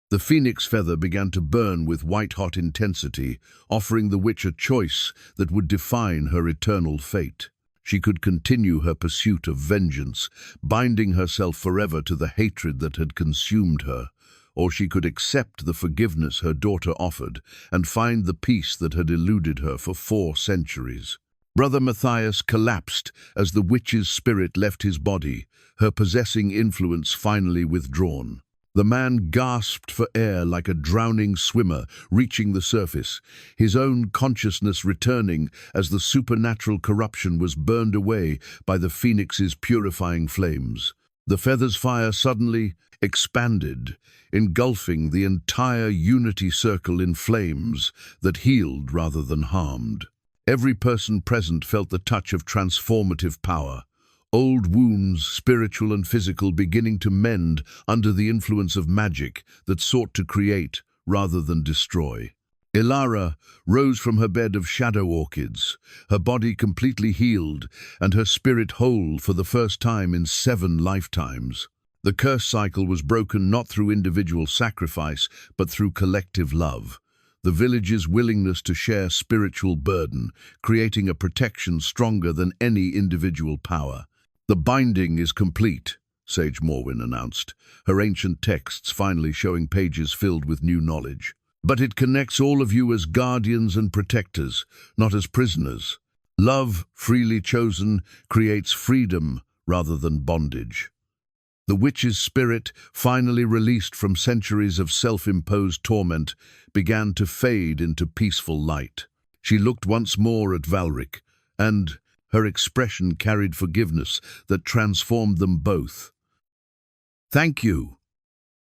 The phoenix feather began to burn with white-hot intensity, offering the witch a choice that would define her eternal fate. She could continue her pursuit of vengeance, binding herself forever to the hatred that had consumed her, or she could accept the forgiveness her daughter offered and find the peace that had eluded her for 4 centuries. Brother Matthias collapsed as the witch's spirit left his body, her possessing influence finally withdrawn. The man gasped for air like a drowning swimmer reaching the surface, his own consciousness returning as the supernatural corruption was burned away by the phoenix's purifying flames. The feather's fire suddenly expanded, engulfing the entire unity circle in flames that healed rather than harmed. Every person present felt the touch of transformative power. Old wounds, spiritual and physical, beginning to mend under the influence of magic that sought to create rather than destroy. Elara rose from her bed of shadow orchids, her body completely healed and her spirit whole for the first time in 7 lifetimes. The curse cycle was broken not through individual sacrifice, but through collective love. The village's willingness to share spiritual burden, creating a protection stronger than any individual power. "The binding is complete," Sage Morwen announced, her ancient texts finally showing pages filled with new knowledge. "But it connects all of you as guardians and protectors, not as prisoners. Love, freely chosen, creates freedom rather than bondage." The witch's spirit, finally released from centuries of self-imposed torment, began to fade into peaceful light. She looked once more at Valric, and her expression carried forgiveness that transformed them both. "Thank you,"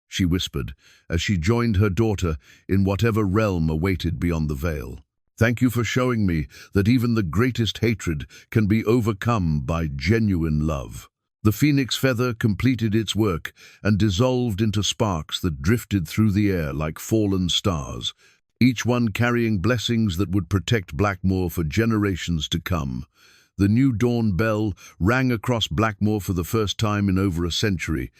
she whispered, as she joined her daughter in whatever realm awaited beyond the veil. "Thank you for showing me that even the greatest hatred can be overcome by genuine love." The phoenix feather completed its work and dissolved into sparks that drifted through the air like fallen stars, each one carrying blessings that would protect Blackmoor for generations to come. The new dawn bell rang across Blackmoor for the first time in over a century,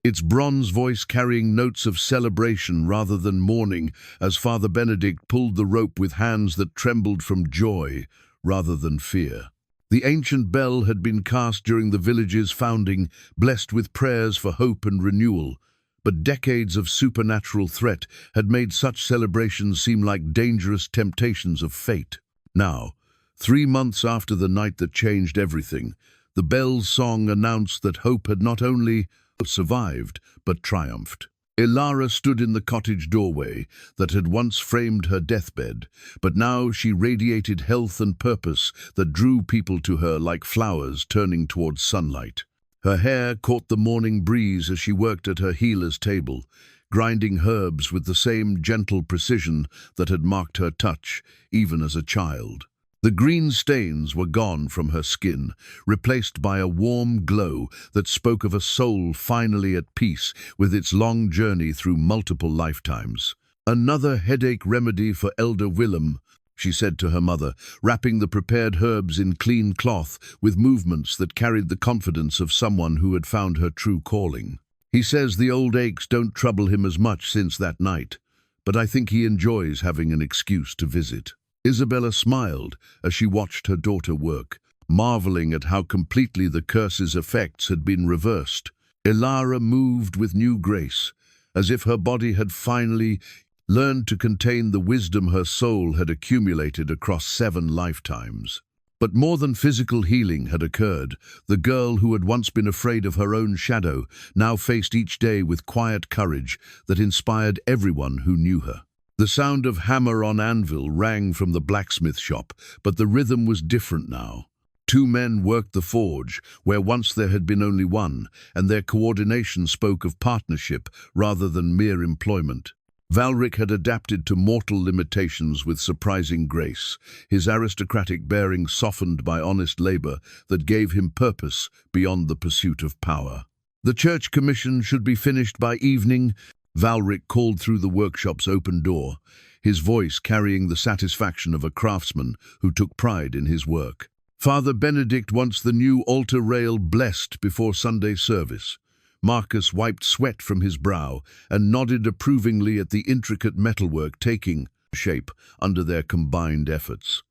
its bronze voice carrying notes of celebration rather than mourning as Father Benedict pulled the rope with hands that trembled from joy rather than fear. The ancient bell had been cast during the village's founding, blessed with prayers for hope and renewal, but decades of supernatural threat had made such celebrations seem like dangerous temptations of fate. Now, 3 months after the night that changed everything, the bell's song announced that hope had not only survived, but triumphed. Elara stood in the cottage doorway that had once framed her deathbed, but now she radiated health and purpose that drew people to her like flowers turning towards sunlight. Her hair caught the morning breeze as she worked at her healer's table, grinding herbs with the same gentle precision that had marked her touch, even as a child. The green stains were gone from her skin, replaced by a warm glow that spoke of a soul finally at peace with its long journey through multiple lifetimes. "Another headache remedy for Elder Willem," she said to her mother, wrapping the prepared herbs in clean cloth with movements that carried the confidence of someone who had found her true calling. "He says the old aches don't trouble him as much since that night, but I think he enjoys having an excuse to visit." Isabella smiled as she watched her daughter work, marveling at how completely the curse's effects had been reversed. Elara moved with new grace, as if her body had finally learned to contain the wisdom her soul had accumulated across 7 lifetimes. But more than physical healing had occurred. The girl who had once been afraid of her own shadow now faced each day with quiet courage that inspired everyone who knew her. The sound of hammer on anvil rang from the blacksmith shop, but the rhythm was different now. 2 men worked the forge, where once there had been only one, and their coordination spoke of partnership rather than mere employment. Valric had adapted to mortal limitations with surprising grace, his aristocratic bearing softened by honest labor that gave him purpose beyond the pursuit of power. "The church commission should be finished by evening," Valric called through the workshop's open door, his voice carrying the satisfaction of a craftsman who took pride in his work. "Father Benedict wants the new altar rail blessed before Sunday service." Marcus wiped sweat from his brow and nodded approvingly at the intricate metalwork taking shape under their combined efforts.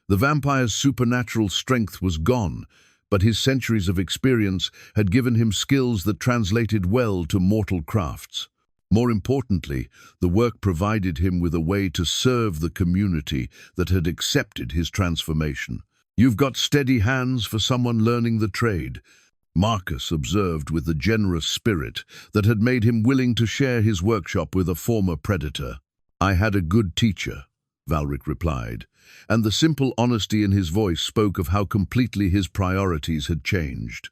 The vampire's supernatural strength was gone, but his centuries of experience had given him skills that translated well to mortal crafts. More importantly, the work provided him with a way to serve the community that had accepted his transformation. "You've got steady hands for someone learning the trade," Marcus observed with the generous spirit that had made him willing to share his workshop with a former predator. "I had a good teacher," Valric replied, and the simple honesty in his voice spoke of how completely his priorities had changed.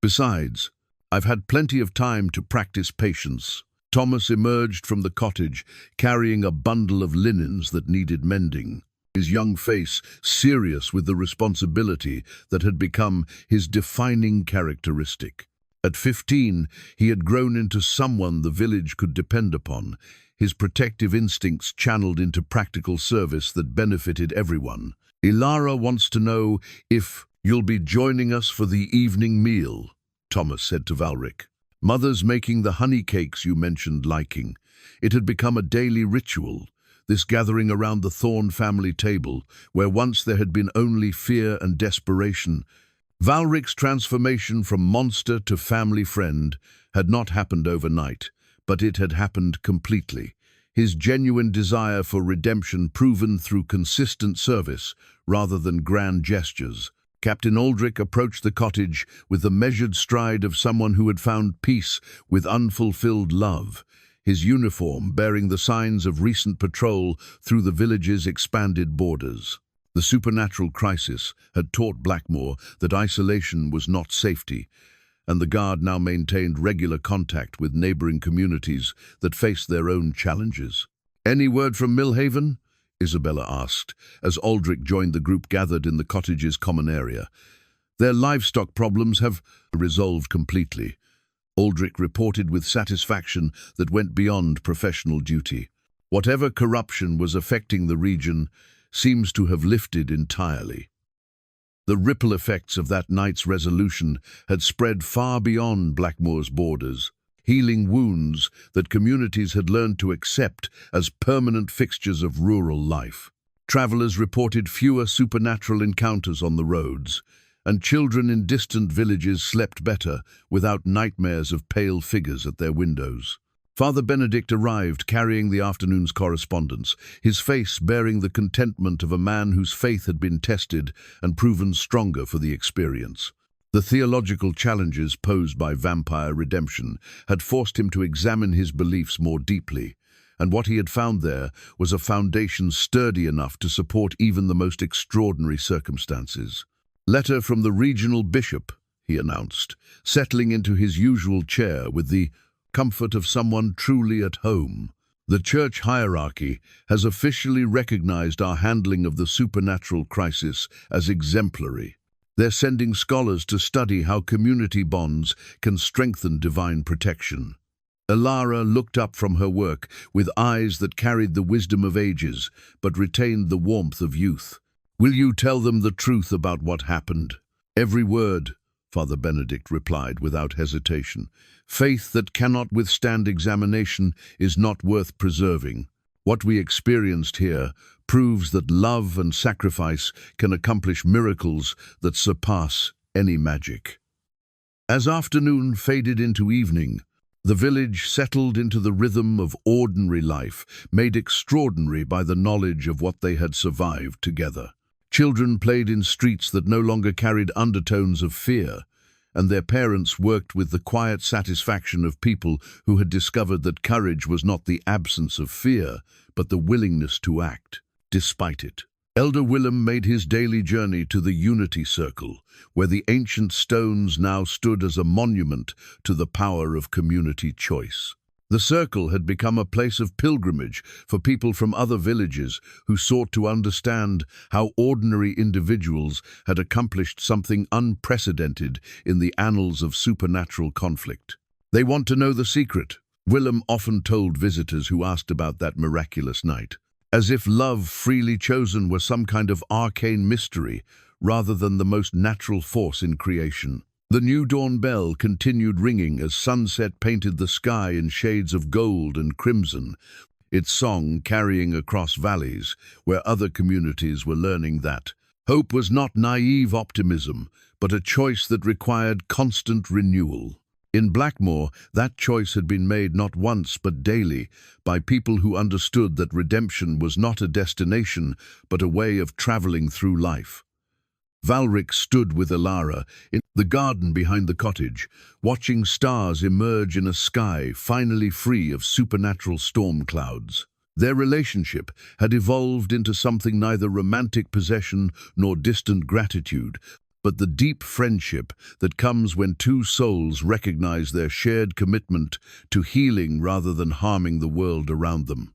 "Besides, I've had plenty of time to practice patience." Thomas emerged from the cottage, carrying a bundle of linens that needed mending, his young face serious with the responsibility that had become his defining characteristic. At 15, he had grown into someone the village could depend upon, his protective instincts channeled into practical service that benefited everyone. "Elara wants to know if you'll be joining us for the evening meal," Thomas said to Valric. "Mother's making the honey cakes you mentioned liking." It had become a daily ritual, this gathering around the Thorn family table, where once there had been only fear and desperation. Valric's transformation from monster to family friend had not happened overnight, but it had happened completely. His genuine desire for redemption proven through consistent service rather than grand gestures. Captain Aldrich approached the cottage with the measured stride of someone who had found peace with unfulfilled love, his uniform bearing the signs of recent patrol through the village's expanded borders. The supernatural crisis had taught Blackmoor that isolation was not safety, and the guard now maintained regular contact with neighboring communities that faced their own challenges. "Any word from Millhaven?" Isabella asked, as Aldrich joined the group gathered in the cottage's common area. "Their livestock problems have resolved completely." Aldrich reported with satisfaction that went beyond professional duty. Whatever corruption was affecting the region seems to have lifted entirely. The ripple effects of that night's resolution had spread far beyond Blackmoor's borders, healing wounds that communities had learned to accept as permanent fixtures of rural life. Travelers reported fewer supernatural encounters on the roads, and children in distant villages slept better without nightmares of pale figures at their windows. Father Benedict arrived carrying the afternoon's correspondence, his face bearing the contentment of a man whose faith had been tested and proven stronger for the experience. The theological challenges posed by vampire redemption had forced him to examine his beliefs more deeply, and what he had found there was a foundation sturdy enough to support even the most extraordinary circumstances. "Letter from the regional bishop," he announced, settling into his usual chair with the comfort of someone truly at home. "The church hierarchy has officially recognized our handling of the supernatural crisis as exemplary. They're sending scholars to study how community bonds can strengthen divine protection." Elara looked up from her work with eyes that carried the wisdom of ages but retained the warmth of youth. "Will you tell them the truth about what happened?" "Every word," Father Benedict replied without hesitation. "Faith that cannot withstand examination is not worth preserving. What we experienced here proves that love and sacrifice can accomplish miracles that surpass any magic." As afternoon faded into evening, the village settled into the rhythm of ordinary life, made extraordinary by the knowledge of what they had survived together. Children played in streets that no longer carried undertones of fear, and their parents worked with the quiet satisfaction of people who had discovered that courage was not the absence of fear, but the willingness to act, despite it. Elder Willem made his daily journey to the Unity Circle, where the ancient stones now stood as a monument to the power of community choice. The circle had become a place of pilgrimage for people from other villages who sought to understand how ordinary individuals had accomplished something unprecedented in the annals of supernatural conflict. "They want to know the secret," Willem often told visitors who asked about that miraculous night, as if love freely chosen were some kind of arcane mystery rather than the most natural force in creation. The new dawn bell continued ringing as sunset painted the sky in shades of gold and crimson, its song carrying across valleys where other communities were learning that hope was not naive optimism, but a choice that required constant renewal. In Blackmoor, that choice had been made not once but daily by people who understood that redemption was not a destination but a way of traveling through life. Valric stood with Elara in the garden behind the cottage, watching stars emerge in a sky finally free of supernatural storm clouds. Their relationship had evolved into something neither romantic possession nor distant gratitude, but the deep friendship that comes when two souls recognize their shared commitment to healing rather than harming the world around them.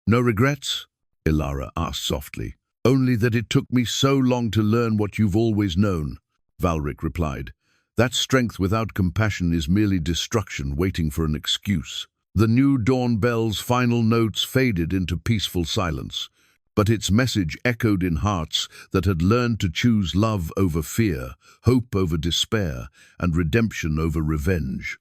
"No regrets?" Elara asked softly. "Only that it took me so long to learn what you've always known," Valric replied. "That strength without compassion is merely destruction waiting for an excuse." The new dawn bell's final notes faded into peaceful silence, but its message echoed in hearts that had learned to choose love over fear, hope over despair, and redemption over revenge.